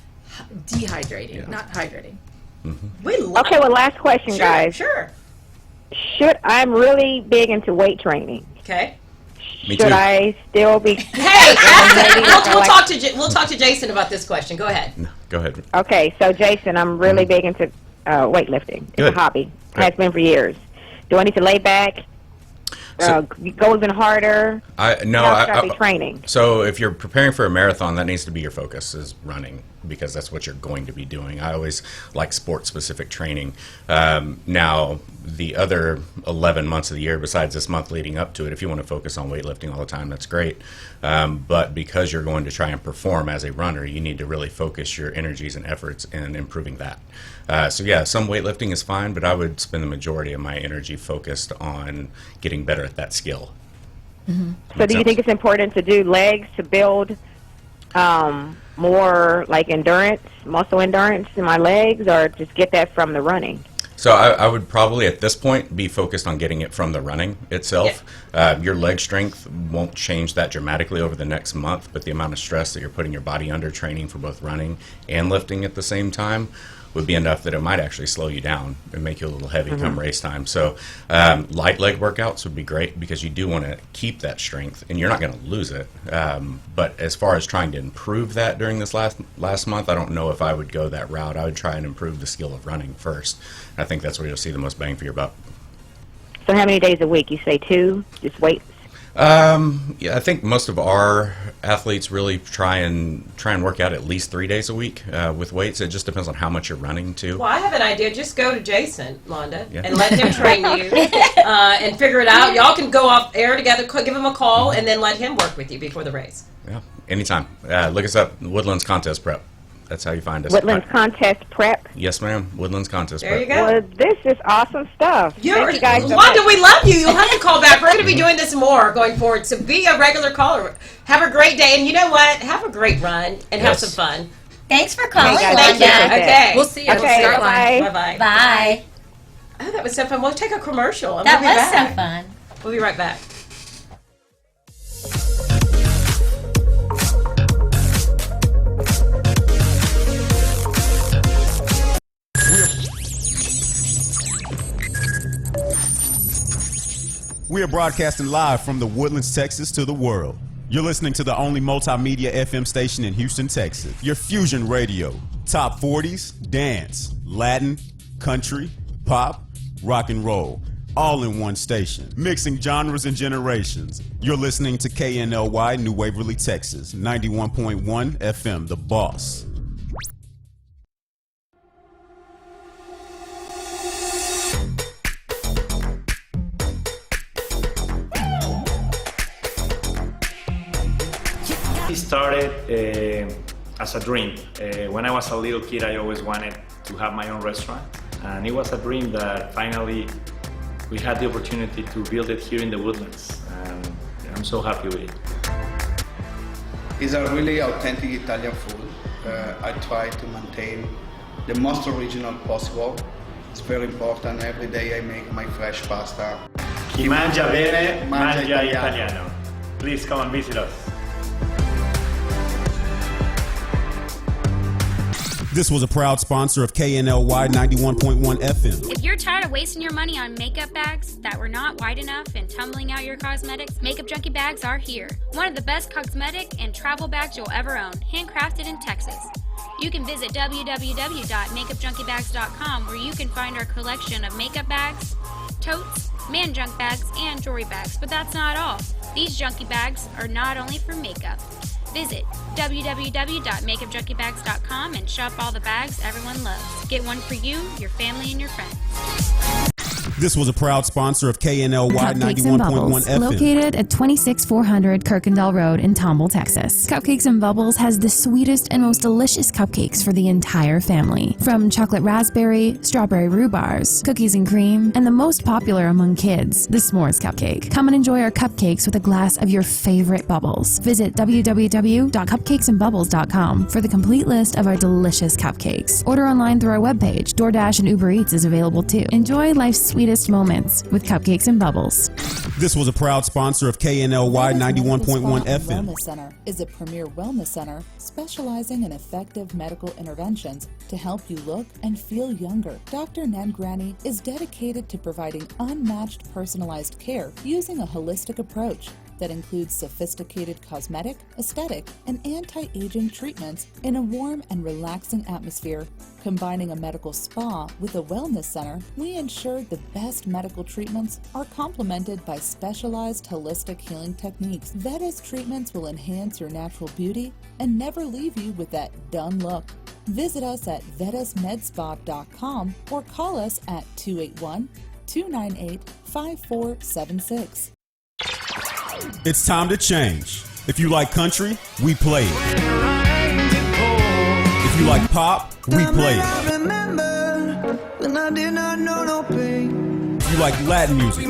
dehydrating, not hydrating. Okay, well, last question, guys. Sure. I'm really big into weight training. Okay. Me Should too. I still be? Hey, we'll talk to Jason about this question. Go ahead. Go ahead. Okay, so Jason, I'm really big into weightlifting. It's Good. a hobby. Has been for years. Do I need to lay back? Go even harder? How should I be training? So if you're preparing for a marathon, that needs to be your focus, is running, because that's what you're going to be doing. I always like sport-specific training. Now, the other 11 months of the year, besides this month leading up to it, if you want to focus on weightlifting all the time, that's great. But because you're going to try and perform as a runner, you need to really focus your energies and efforts in improving that. So yeah, some weightlifting is fine, but I would spend the majority of my energy focused on getting better at that skill. So do you think it's important to do legs to build more like endurance, muscle endurance in my legs, or just get that from the running? So I would probably at this point be focused on getting it from the running itself. Your leg strength won't change that dramatically over the next month, but the amount of stress that you're putting your body under training for both running and lifting at the same time would be enough that it might actually slow you down and make you a little heavy come race time. So light leg workouts would be great, because you do want to keep that strength, and you're not going to lose it. But as far as trying to improve that during this last month, I don't know if I would go that route. I would try and improve the skill of running first. I think that's where you'll see the most bang for your buck. So how many days a week? You say 2? Just weights? Yeah, I think most of our athletes really try and work out at least 3 days a week with weights. It just depends on how much you're running too. Well, I have an idea. Just go to Jason, Londa, and let him train you and figure it out. Y'all can go off air together, give him a call, and then let him work with you before the race. Yeah, anytime. Look us up, Woodlands Contest Prep. That's how you find us. Woodlands Contest Prep? Yes, ma'am. Woodlands Contest Prep. There you go. Well, this is awesome stuff. Thank you guys so Wanda, much. we love you. You'll have to call back. We're going to be doing this more going forward. So be a regular caller. Have a great day. And you know what? Have a great run and have some fun. Thanks for calling, Thank Wanda. you. Okay. We'll see you at the Okay, start line. Bye-bye. Bye. Oh, that was so fun. We'll take a commercial. And That we'll be was back. so fun. We'll be right back. We are broadcasting live from the Woodlands, Texas to the world. You're listening to the only multimedia FM station in Houston, Texas. Your fusion radio. Top 40s, dance, Latin, country, pop, rock and roll. All in one station. Mixing genres and generations. You're listening to KNLY New Waverly, Texas. 91.1 FM, The Boss. It started as a dream. When I was a little kid, I always wanted to have my own restaurant. And it was a dream that finally we had the opportunity to build it here in the Woodlands. And I'm so happy with it. It's a really authentic Italian food. I try to maintain the most original possible. It's very important. Every day I make my fresh pasta. Chi mangia bene, mangia italiano. Please come and visit us. This was a proud sponsor of KNLY 91.1 FM. If you're tired of wasting your money on makeup bags that were not wide enough and tumbling out your cosmetics, Makeup Junkie bags are here. One of the best cosmetic and travel bags you'll ever own, handcrafted in Texas. You can visit www.makeupjunkiebags.com where you can find our collection of makeup bags, totes, man junk bags, and jewelry bags. But that's not all. These junkie bags are not only for makeup. Visit www.makeupjunkiebags.com and shop all the bags everyone loves. Get one for you, your family, and your friends. This was a proud sponsor of KNLY Cupcakes and Bubbles, 91.1 FM. located at 26400 Kirkendall Road in Tomball, Texas. Cupcakes and Bubbles has the sweetest and most delicious cupcakes for the entire family. From chocolate raspberry, strawberry rhubars, cookies and cream, and the most popular among kids, the s'mores cupcake. Come and enjoy our cupcakes with a glass of your favorite bubbles. Visit www.cupcakesandbubbles.com for the complete list of our delicious cupcakes. Order online through our webpage. DoorDash and Uber Eats is available too. Enjoy life's sweetest moments with Cupcakes and Bubbles. This was a proud sponsor of KNLY 91.1 FM. Wellness Center is a premier wellness center specializing in effective medical interventions to help you look and feel younger. Dr. Nangrani is dedicated to providing unmatched personalized care using a holistic approach that includes sophisticated cosmetic, aesthetic, and anti-aging treatments in a warm and relaxing atmosphere. Combining a medical spa with a wellness center, we ensure the best medical treatments are complemented by specialized holistic healing techniques. Veda's treatments will enhance your natural beauty and never leave you with that done look. Visit us at vedasmedspa.com or call us at 281-298-5476. It's time to change. If you like country, we play it. If you like pop, we play it. If you like Latin music,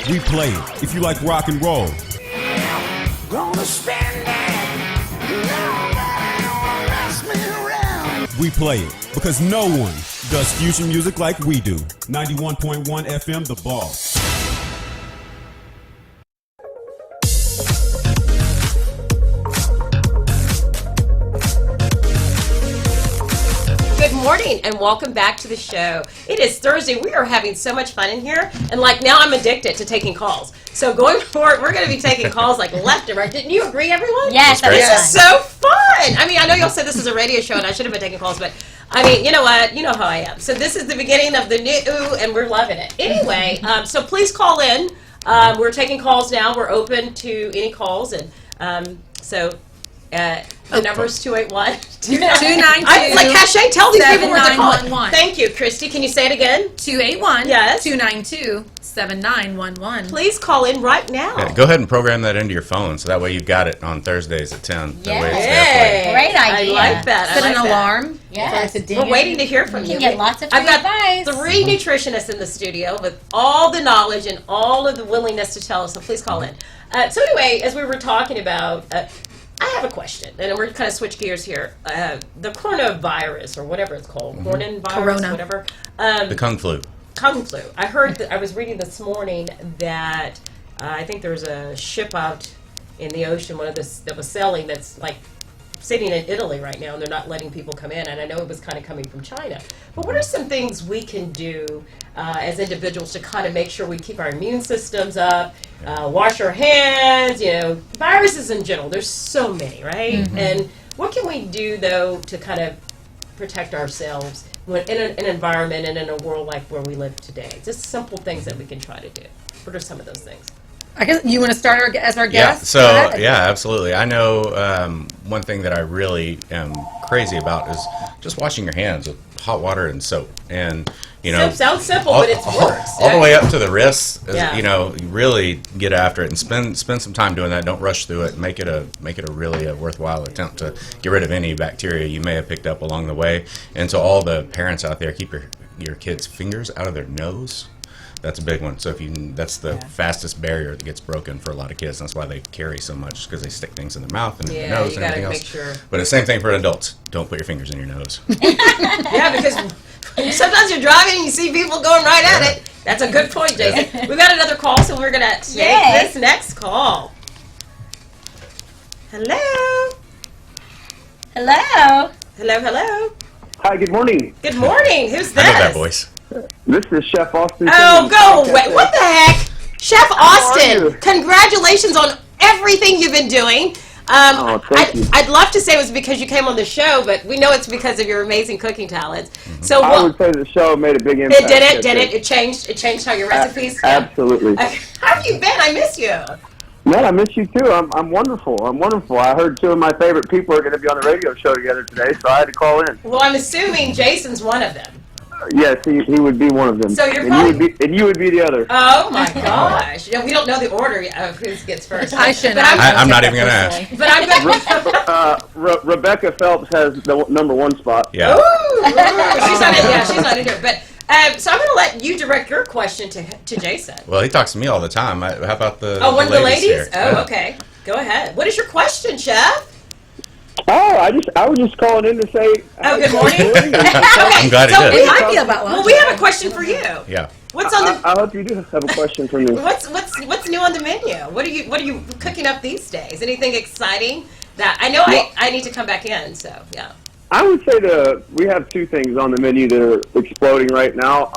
we play it. If you like rock and roll, we play it. Because no one does fusion music like we do. 91.1 FM, The Boss. Good morning and welcome back to the show. It is Thursday. We are having so much fun in here, and like now I'm addicted to taking calls. So going forward, we're going to be taking calls like left and right. Didn't you agree, everyone? Yes, this is so fun. I mean, I know y'all said this is a radio show and I should have been taking calls, but I mean, you know what? You know how I am. So this is the beginning of the new, and we're loving it. Anyway, so please call in. We're taking calls now. We're open to any calls, and the number is 281-292. I was like, Cache, tell these people where they're calling. Thank you, Christy. Can you say it again? 281-292-7911. Please call in right now. Yeah, go ahead and program that into your phone, so that way you've got it on Thursdays at 10. That way it's there for you. Great idea. I like that. Set an alarm. Yes. We're waiting to hear from you. You can get lots of free I've got advice. 3 nutritionists in the studio with all the knowledge and all of the willingness to tell us, so please call in. So anyway, as we were talking about, I have a question, and we're kind of switch gears here. The coronavirus, or whatever it's called, coronavirus, whatever. The Kung Flu. Kung Flu. I heard that, I was reading this morning that I think there's a ship out in the ocean, one of this that was sailing, that's like sitting in Italy right now, and they're not letting people come in. And I know it was kind of coming from China. But what are some things we can do as individuals to kind of make sure we keep our immune systems up, wash our hands, you know, viruses in general? There's so many, right? Mm-hmm. And what can we do, though, to kind of protect ourselves when in an environment and in a world like where we live today? Just simple things that we can try to do. What are some of those things? I guess you want to start as our guest? Yeah, absolutely. I know one thing that I really am crazy about is just washing your hands with hot water and soap. And, you know, sounds simple, but it works. All the way up to the wrists. You know, you really get after it and spend some time doing that. Don't rush through it. Make it a really worthwhile attempt to get rid of any bacteria you may have picked up along the way. And to all the parents out there, keep your kids' fingers out of their nose. That's a big one. So that's the fastest barrier that gets broken for a lot of kids. That's why they carry so much, because they stick things in their mouth and in their nose and everything else. Sure. But the same thing for adults. Don't put your fingers in your nose. Yeah, because sometimes you're driving and you see people going right at it. That's a good point, Jason. We've got another call, so we're going to take this next call. Hello. Hello. Hello. Hi, good morning. Good morning. Who's this? I know that voice. This is Chef Austin. Oh, go away. What the heck? Chef Austin, congratulations on everything you've been doing. Thank you. I'd love to say it was because you came on the show, but we know it's because of your amazing cooking talents. Mm-hmm. So I would say the show made a big impact. It did it? It changed how your recipes? Absolutely. How have you been? I miss you. Man, I miss you too. I'm wonderful. I heard 2 of my favorite people are going to be on the radio show together today, so I had to call in. Well, I'm assuming Jason's one of them. Yes, he would be one of them. So you're and you would be the other. Oh my gosh! You know, we don't know the order of who gets first. I shouldn't. I'm not even going to ask. But I'm Rebecca Phelps has the number 1 spot. Yeah. Ooh, she's not in. Yeah, she's not in here. But so I'm going to let you direct your question to Jason. Well, he talks to me all the time. How about the one of the ladies? here? Oh, okay. Go ahead. What is your question, Chef? Oh, I was just calling in to say. Good morning. Okay. I'm glad he did. It might be about lunch. Well, we have a question for you. Yeah. What's on the? I hope you do have a question for me. What's new on the menu? What are you cooking up these days? Anything exciting? That I know I need to come back in. So yeah. I would say we have 2 things on the menu that are exploding right now.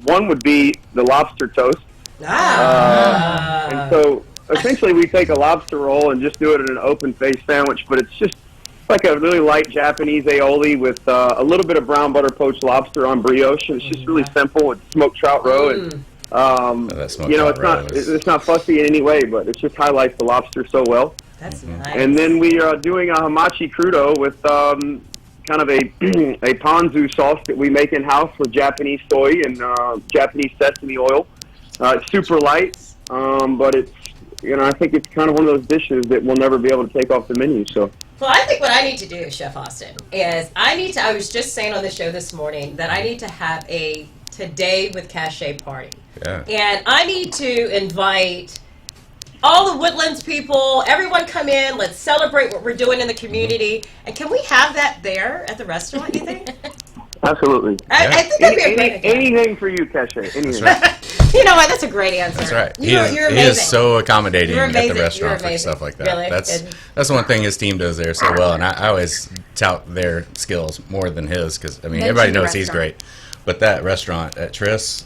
One would be the lobster toast. And so essentially we take a lobster roll and just do it in an open face sandwich, but it's just like a really light Japanese aioli with a little bit of brown butter poached lobster on brioche. And it's just really simple. It's smoked trout roe, and it's not fussy in any way, but it just highlights the lobster so well. That's nice. And then we are doing a hamachi crudo with kind of a ponzu sauce that we make in house with Japanese soy and Japanese sesame oil. It's super light, but it's I think it's kind of one of those dishes that we'll never be able to take off the menu. So. Well, I think what I need to do, Chef Austin, is I was just saying on the show this morning that I need to have a Today with Cachet party. Yeah. And I need to invite all the Woodlands people, everyone come in, let's celebrate what we're doing in the community. And can we have that there at the restaurant, you think? Absolutely. I think that'd be a great idea. Anything for you, Cachet. Anything. You know what? That's a great answer. That's right. You're amazing. He is so accommodating You're at amazing. the restaurant You're for stuff like that. Really? That's one thing his team does there so well, and I always tout their skills more than his because everybody knows he's great. But that restaurant at Tris,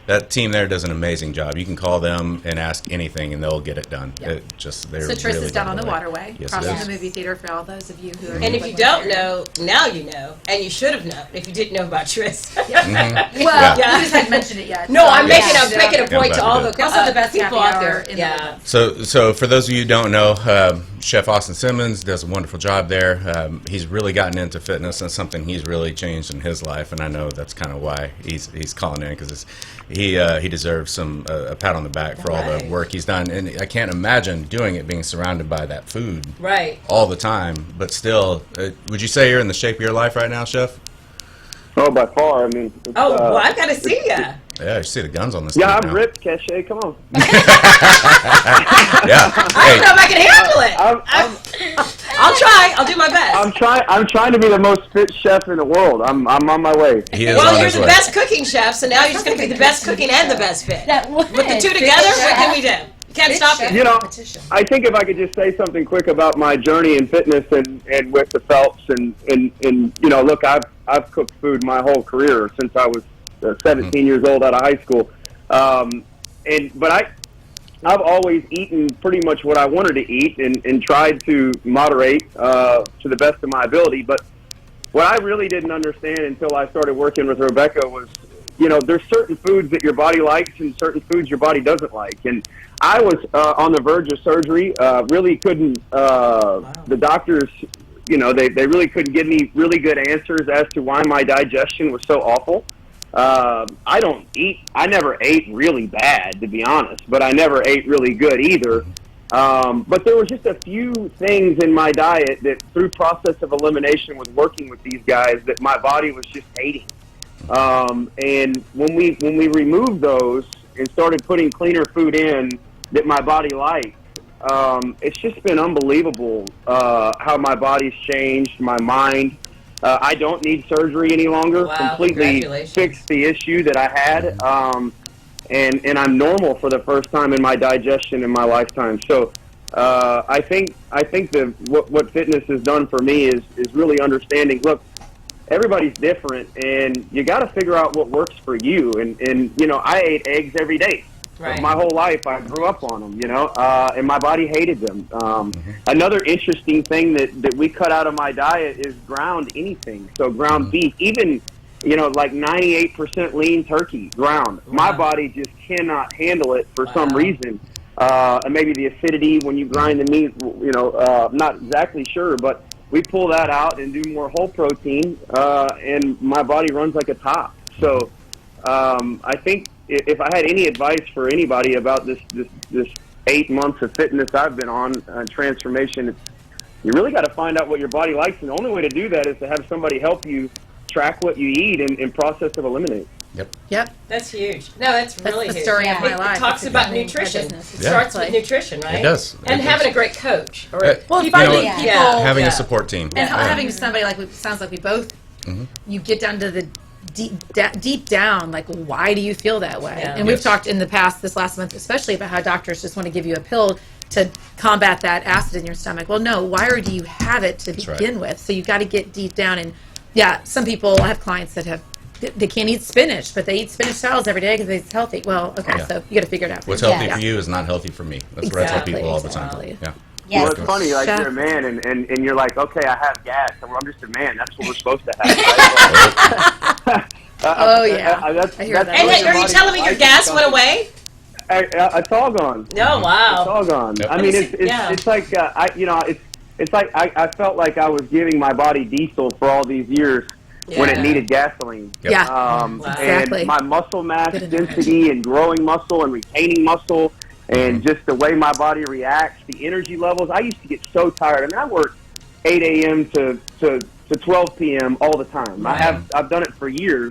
that team there does an amazing job. You can call them and ask anything, and they'll get it done. Yeah. They're Tris really is down on the way. Waterway, Yes, across it from is. the movie theater for all those of you who are. And if you don't know, now you know, and you should have known if you didn't know about Tris. Well, you just hadn't mentioned it yet. No, so. I'm making a point to all the also the best people happy out hour there. in the So for those of you who don't know, Chef Austin Simmons does a wonderful job there. He's really gotten into fitness, and something he's really changed in his life, and I know that's kind of why he's calling in because he deserves some a pat on the back for all the work he's done. And I can't imagine doing it being surrounded by that food all the time. But still, would you say you're in the shape of your life right now, Chef? Oh, by far. I mean. Well, I've got to see you. Yeah, you see the guns on this. Yeah, thing I'm now. ripped, Cachet. Come on. Yeah. I don't know if I can handle it. I'll try. I'll do my best. I'm trying to be the most fit chef in the world. I'm on my way. He is well, on you're his the way. best cooking chef, so now you're just going to be the best cooking and the best fit. With the 2 together, what can we do? You can't stop it. You know, I think if I could just say something quick about my journey in fitness and with the Phelps and look, I've cooked food my whole career since I was 17 years old out of high school, but I've always eaten pretty much what I wanted to eat and tried to moderate to the best of my ability. But what I really didn't understand until I started working with Rebecca was, there's certain foods that your body likes and certain foods your body doesn't like. And I was on the verge of surgery, really couldn't, the doctors, they really couldn't give me really good answers as to why my digestion was so awful. I never ate really bad, to be honest, but I never ate really good either. But there were just a few things in my diet that through process of elimination with working with these guys that my body was just hating. And when we removed those and started putting cleaner food in that my body liked, it's just been unbelievable, how my body's changed, my mind. I don't need surgery any longer. Wow, completely fixed the issue that I had, and I'm normal for the first time in my digestion in my lifetime. So I think what fitness has done for me is really understanding. Look, everybody's different, and you got to figure out what works for you. And I ate eggs every day. Right. My whole life, I grew up on them, and my body hated them. Another interesting thing that we cut out of my diet is ground anything. So ground beef, even, like 98% lean turkey, ground. Wow. My body just cannot handle it for some reason. And maybe the acidity when you grind the meat, I'm not exactly sure, but we pull that out and do more whole protein, and my body runs like a top. So I think if I had any advice for anybody about this 8 months of fitness I've been on, transformation, you really got to find out what your body likes, and the only way to do that is to have somebody help you track what you eat and process of eliminate. Yep. That's huge. No, that's really the huge. story of my It life. talks It's about becoming my nutrition. business. It starts with nutrition, right? It does. And It having does. a great coach. Or Well, you finding know, people. having a support team. And having somebody like, sounds like we both, you get down to the deep down, like, why do you feel that way? Yeah. And we've talked in the past, this last month especially, about how doctors just want to give you a pill to combat that acid in your stomach. Well, no, why do you have it to begin with? So you've got to get deep down. And yeah, some people, I have clients that they can't eat spinach, but they eat spinach salads every day because it's healthy. Well, okay, so you got to figure it out. What's healthy for you is not healthy for me. That's what I tell people all the time. Yeah. Well, it's funny, like you're a man, and you're like, okay, I have gas. Well, I'm just a man. That's what we're supposed to have. Right? Oh, yeah. I hear that. And are you telling me your gas went away? It's all gone. Oh, wow. It's all gone. Yep. I mean, it's like it's like I felt like I was giving my body diesel for all these years when it needed gasoline. Yeah. And my muscle mass density and growing muscle and retaining muscle and just the way my body reacts, the energy levels. I used to get so tired. I mean, I worked 8 a.m. to 12 p.m. all the time. I've done it for years.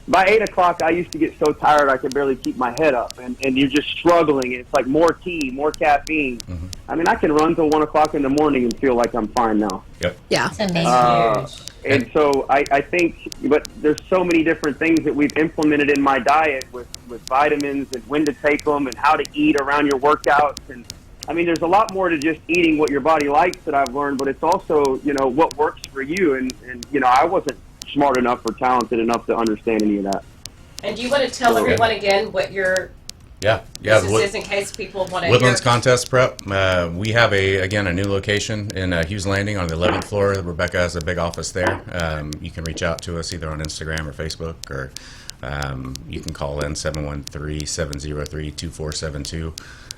By 8 o'clock, I used to get so tired I could barely keep my head up, and you're just struggling. It's like more tea, more caffeine. I mean, I can run till 1 o'clock in the morning and feel like I'm fine now. Yep. Yeah. It's amazing. And so I think, but there's so many different things that we've implemented in my diet with vitamins and when to take them and how to eat around your workouts. And I mean, there's a lot more to just eating what your body likes that I've learned, but it's also, what works for you. And I wasn't smart enough or talented enough to understand any of that. And do you want to tell everyone again what your business is in case people want to Woodlands Contest Prep. We have a new location in Hughes Landing on the 11th floor. Rebecca has a big office there. You can reach out to us either on Instagram or Facebook, or you can call in 713-703-2472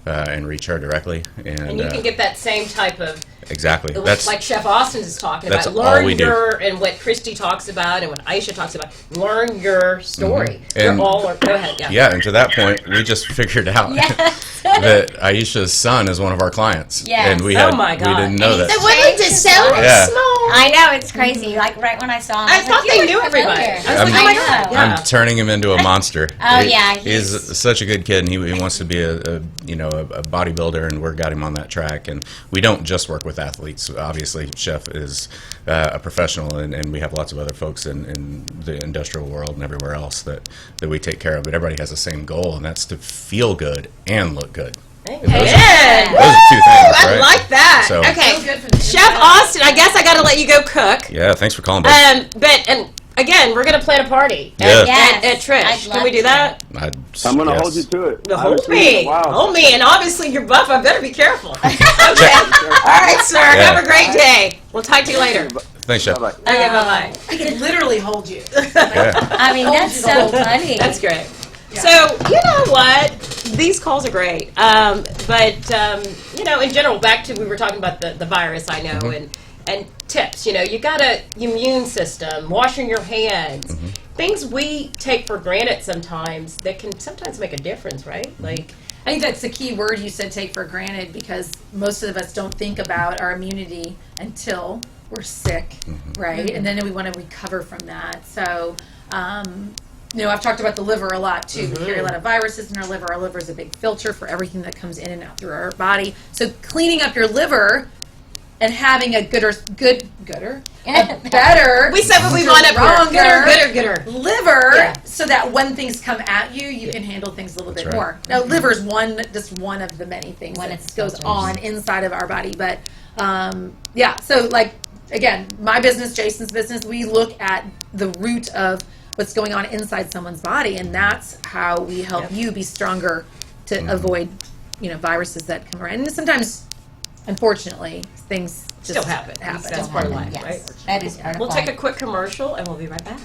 and reach her directly. And you can get that same type of exactly. That's like Chef Austin is talking that's about. all we do. And what Christy talks about and what Aisha talks about. Learn your story. And go ahead. Yeah. Yeah, and to that point, we just figured out that Aisha's son is one of our clients. Yes. And we my God. we didn't know that. The Woodlands is so small. I know, it's crazy. Like right when I saw him, I thought they knew everybody. I was like, oh my God. I'm turning him into a monster. Oh, he's such a good kid, and he wants to be a bodybuilder, and we've got him on that track. And we don't just work with athletes. Obviously, Chef is a professional, and we have lots of other folks in the industrial world and everywhere else that we take care of. But everybody has the same goal, and that's to feel good and look good. Those are 2 things, I right? like that. So- Okay, Chef Austin, I guess I got to let you go cook. Yeah, thanks for calling, babe. And again, we're going to plan a party Yeah. at Trish. Can we do that? I'm going to hold you to it. Hold me. Hold me. And obviously, you're buff. I better be careful. Okay. All right, sir. Yeah. Have a great day. We'll talk to you later. Thanks, Chef. Bye-bye. Okay, bye-bye. He can literally hold you. I mean, that's so funny. That's great. So, you know what? These calls are great. But in general, back to we were talking about the virus, I know, and tips. You got a immune system, washing your hands, things we take for granted sometimes that can sometimes make a difference, right? Like, I think that's the key word you said, take for granted, because most of us don't think about our immunity until we're sick, right? And then we want to recover from that. So, I've talked about the liver a lot too. We carry a lot of viruses in our liver. Our liver is a big filter for everything that comes in and out through our body. So cleaning up your liver and having a better, we said what we want up here. Gooder. Liver, so that when things come at you, you can handle things a little bit more. Now, liver is just one of the many things that goes on inside of our body. But so like again, my business, Jason's business, we look at the root of what's going on inside someone's body, and that's how we help you be stronger to avoid, viruses that come around. And sometimes, unfortunately, things just Still happen. That's part of life, right? That is part of We'll life. take a quick commercial, and we'll be right back.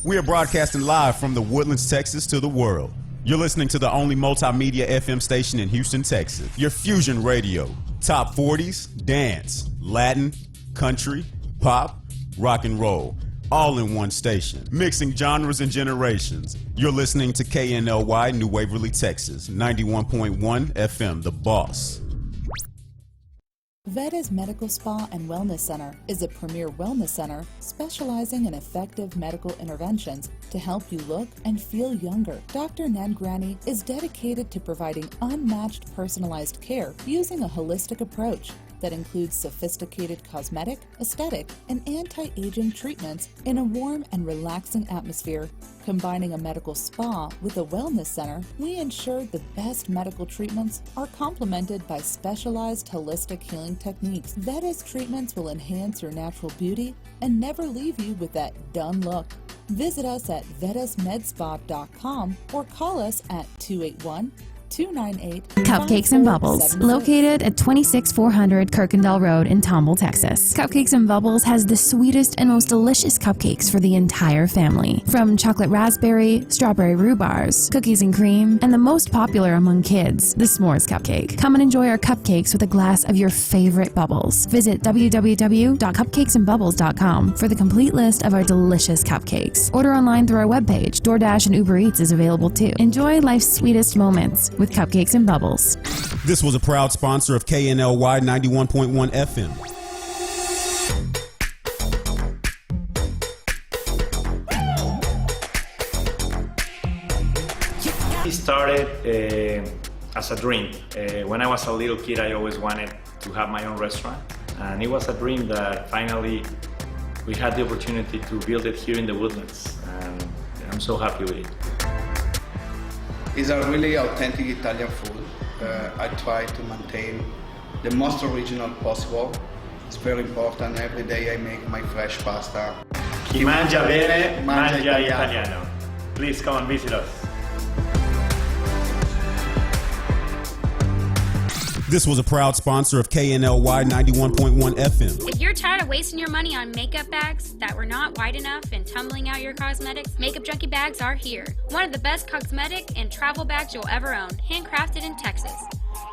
We are broadcasting live from the Woodlands, Texas to the world. You're listening to the only multimedia FM station in Houston, Texas. Your fusion radio. Top 40s, dance, Latin, country, pop, rock and roll. All in one station. Mixing genres and generations. You're listening to KNLY New Waverly, Texas. 91.1 FM, The Boss. Veda's Medical Spa and Wellness Center is a premier wellness center specializing in effective medical interventions to help you look and feel younger. Dr. Nangrani is dedicated to providing unmatched personalized care using a holistic approach that includes sophisticated cosmetic, aesthetic, and anti-aging treatments in a warm and relaxing atmosphere. Combining a medical spa with a wellness center, we ensure the best medical treatments are complemented by specialized holistic healing techniques. Veda's treatments will enhance your natural beauty and never leave you with that done look. Visit us at vedasmedspa.com or call us at 281 298 Cupcakes and Bubbles, located at 26400 Kirkendall Road in Tomball, Texas. Cupcakes and Bubbles has the sweetest and most delicious cupcakes for the entire family. From chocolate raspberry, strawberry rhubars, cookies and cream, and the most popular among kids, the s'mores cupcake. Come and enjoy our cupcakes with a glass of your favorite bubbles. Visit www.cupcakesandbubbles.com for the complete list of our delicious cupcakes. Order online through our webpage. DoorDash and Uber Eats is available too. Enjoy life's sweetest moments with Cupcakes and Bubbles. This was a proud sponsor of KNLY 91.1 FM. It started as a dream. When I was a little kid, I always wanted to have my own restaurant. And it was a dream that finally we had the opportunity to build it here in the Woodlands. And I'm so happy with it. It's a really authentic Italian food. I try to maintain the most original possible. It's very important. Every day I make my fresh pasta. Chi mangia bene, mangia italiano. Please come and visit us. This was a proud sponsor of KNLY 91.1 FM. If you're tired of wasting your money on makeup bags that were not wide enough and tumbling out your cosmetics, Makeup Junkie bags are here. One of the best cosmetic and travel bags you'll ever own, handcrafted in Texas.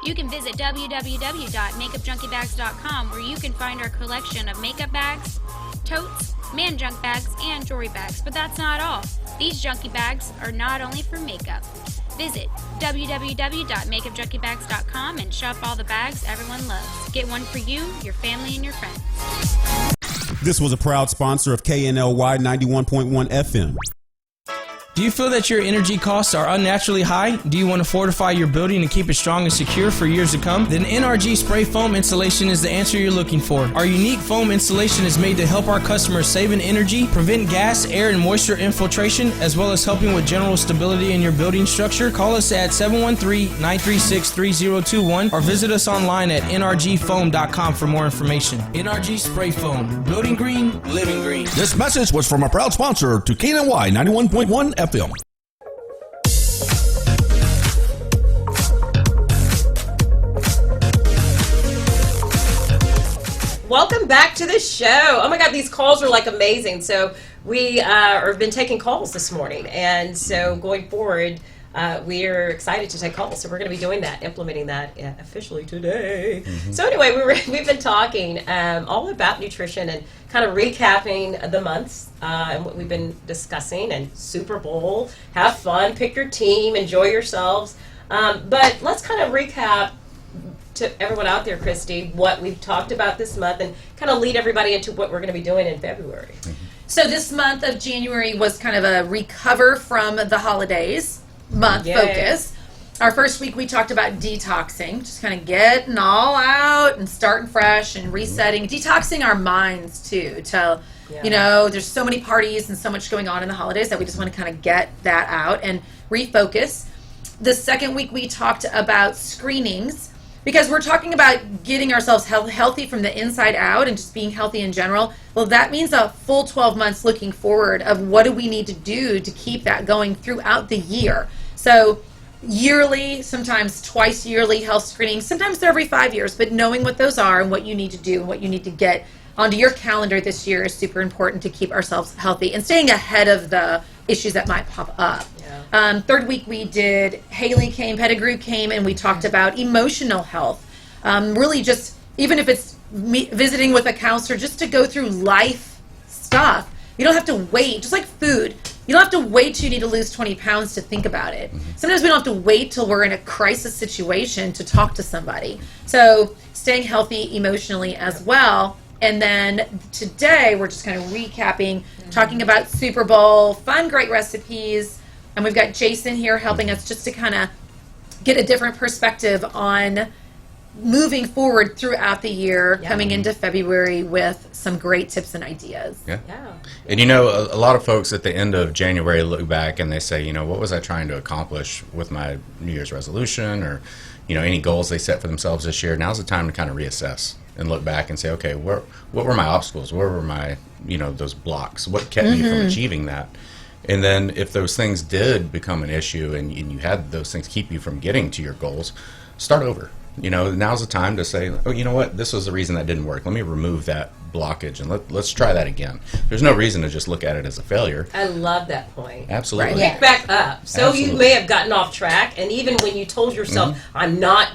You can visit www.makeupjunkiebags.com where you can find our collection of makeup bags, totes, man junk bags, and jewelry bags. But that's not all. These junkie bags are not only for makeup. Visit www.makeupjunkiebags.com and shop all the bags everyone loves. Get one for you, your family, and your friends. This was a proud sponsor of KNLY 91.1 FM. Do you feel that your energy costs are unnaturally high? Do you want to fortify your building and keep it strong and secure for years to come? Then NRG Spray Foam Insulation is the answer you're looking for. Our unique foam insulation is made to help our customers save in energy, prevent gas, air, and moisture infiltration, as well as helping with general stability in your building structure. Call us at 713-936-3021 or visit us online at nrgfoam.com for more information. NRG Spray Foam. Building green, living green. This message was from a proud sponsor to KNLY 91.1 FM. Welcome back to the show. Oh my God, these calls are like amazing. So we have been taking calls this morning, and so going forward, we are excited to take calls. So we're going to be doing that, implementing that officially today. Mm-hmm. So anyway, we've been talking all about nutrition and kind of recapping the months and what we've been discussing. And Super Bowl, have fun, pick your team, enjoy yourselves. But let's kind of recap to everyone out there, Christy, what we've talked about this month and kind of lead everybody into what we're going to be doing in February. Mm-hmm. So this month of January was kind of a recover from the holidays month. Yay. Focus. Our first week we talked about detoxing, just kind of getting all out and starting fresh and resetting, detoxing our minds too. You know, there's so many parties and so much going on in the holidays that we just want to kind of get that out and refocus. The second week we talked about screenings, because we're talking about getting ourselves healthy from the inside out and just being healthy in general. Well, that means a full 12 months looking forward of what do we need to do to keep that going throughout the year. So yearly, sometimes twice yearly health screenings, sometimes they're every 5 years, but knowing what those are and what you need to do and what you need to get onto your calendar this year is super important to keep ourselves healthy and staying ahead of the issues that might pop up. Third week we did, Haley came, Pettigrew came, and we talked about emotional health. Really just, even if it's visiting with a counselor, just to go through life stuff. You don't have to wait, just like food. You don't have to wait till you need to lose 20 pounds to think about it. Sometimes we don't have to wait till we're in a crisis situation to talk to somebody. So staying healthy emotionally as well. And then today we're just kind of recapping, talking about Super Bowl, fun, great recipes. And we've got Jason here helping us just to kind of get a different perspective on moving forward throughout the year, coming into February with some great tips and ideas. Yeah. And you know, a lot of folks at the end of January look back and they say, you know, what was I trying to accomplish with my New Year's resolution, or, you know, any goals they set for themselves this year? Now's the time to kind of reassess and look back and say, okay, what were my obstacles? Where were my, you know, those blocks? What kept me from achieving that? And then if those things did become an issue and you had those things keep you from getting to your goals, start over. You know, now's the time to say, oh, you know what, this was the reason that didn't work. Let me remove that blockage and let's try that again. There's no reason to just look at it as a failure. I love that point. Absolutely. Right. Pick back up. So Absolutely. You may have gotten off track, and even when you told yourself,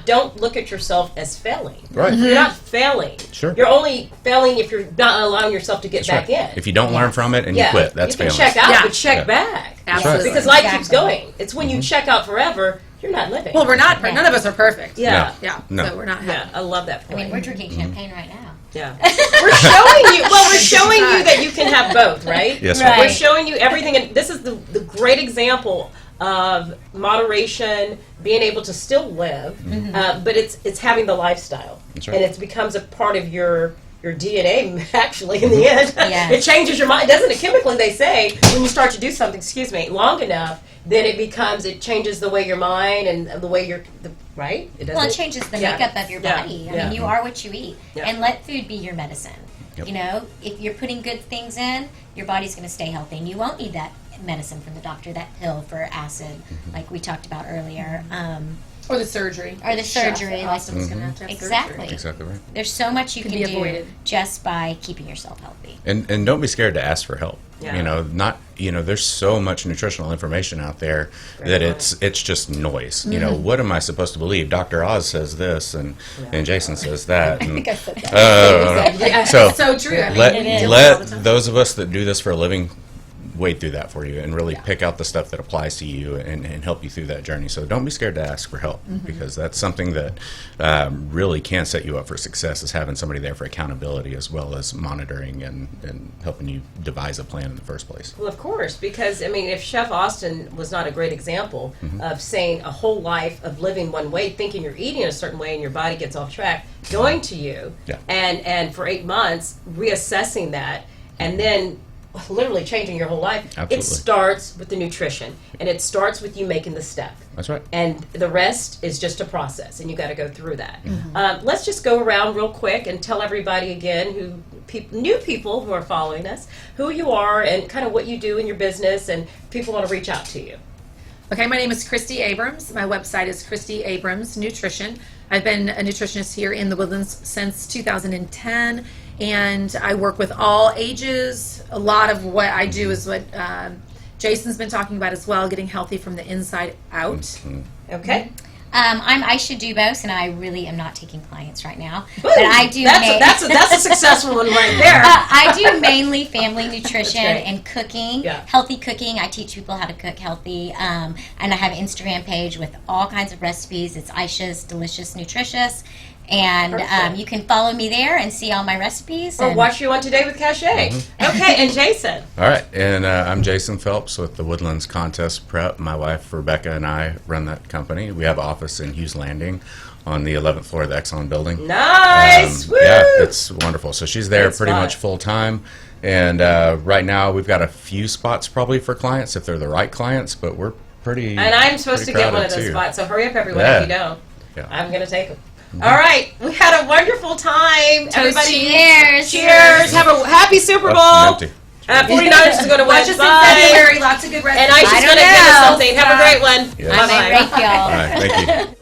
don't look at yourself as failing. Right. You're not failing. Sure. You're only failing if you're not allowing yourself to get back in. If you don't learn from it and you quit, that's you can failing. check out, but check back. Absolutely. Because life keeps going. It's when you check out forever, you're not living. Well, we're not. None of us are perfect. Yeah. No. So we're not. Yeah, I love that point. I mean, we're drinking champagne right now. Yeah. We're showing you, we're showing you that you can have both, right? Yes, right. We're showing you everything, and this is the great example of moderation, being able to still live, but it's having the lifestyle. That's right. And it becomes a part of your DNA, actually, in the end. Yeah. It changes your mind, doesn't it? Chemically, they say, when you start to do something, long enough, then it changes the way your mind and the way right? Well, it changes the makeup of your body. I mean, you are what you eat. Yeah. And let food be your medicine. Yep. You know, if you're putting good things in, your body's going to stay healthy. And you won't need that medicine from the doctor, that pill for acid, like we talked about earlier. Or the surgery. Or the surgery. Chef Austin's gonna have to have Exactly. surgery. Exactly right. There's so much you can be do avoided. just by keeping yourself healthy. And don't be scared to ask for help. Yeah. You know, there's so much nutritional information out there that it's just noise. You know, what am I supposed to believe? Dr. Oz says this, and Jason says that. I And, think I said that. so true. I mean, let those of us that do this for a living wade through that for you and really pick out the stuff that applies to you and help you through that journey. So don't be scared to ask for help, because that's something that really can set you up for success, is having somebody there for accountability as well as monitoring and helping you devise a plan in the first place. Well, of course, because, I mean, if Chef Austin was not a great example of saying a whole life of living one way, thinking you're eating a certain way and your body gets off track, going to you and for 8 months reassessing that, and then literally changing your whole life. Absolutely. It starts with the nutrition, and it starts with you making the step. That's right. And the rest is just a process, and you got to go through that. Let's just go around real quick and tell everybody again, new people who are following us, who you are and kind of what you do in your business, and people want to reach out to you. Okay, my name is Christy Abrams. My website is Christy Abrams Nutrition. I've been a nutritionist here in the Woodlands since 2010, and I work with all ages. A lot of what I do is what Jason's been talking about as well, getting healthy from the inside out. Okay. I'm Aisha Dubos, and I really am not taking clients right now. But I do. That's a successful one right there. I do mainly family nutrition right. and cooking, Yeah. healthy cooking. I teach people how to cook healthy, and I have an Instagram page with all kinds of recipes. It's Aisha's Delicious Nutritious. And you can follow me there and see all my recipes. Or watch you on Today with Cachet. Okay, and Jason. All right, and I'm Jason Phelps with the Woodlands Contest Prep. My wife, Rebecca, and I run that company. We have an office in Hughes Landing on the 11th floor of the Exxon building. Nice! Woo! Yeah, it's wonderful. So she's there Great pretty spot. much full time. And right now we've got a few spots probably for clients if they're the right clients, but we're pretty And I'm supposed to pretty get one of crowded, those too. spots, so hurry up, everyone, Yeah. if you don't. Yeah. I'm going to take them. All right, we had a wonderful time. Everybody, cheers. Cheers. Have a happy Super Bowl. Oh, empty. 49ers is going to win. Watch us in Bye. February. Lots of good recipes. And Aisha's I going to don't give us know. something. Have a great one. Yes. I might Bye-bye. rank y'all. All right, thank you.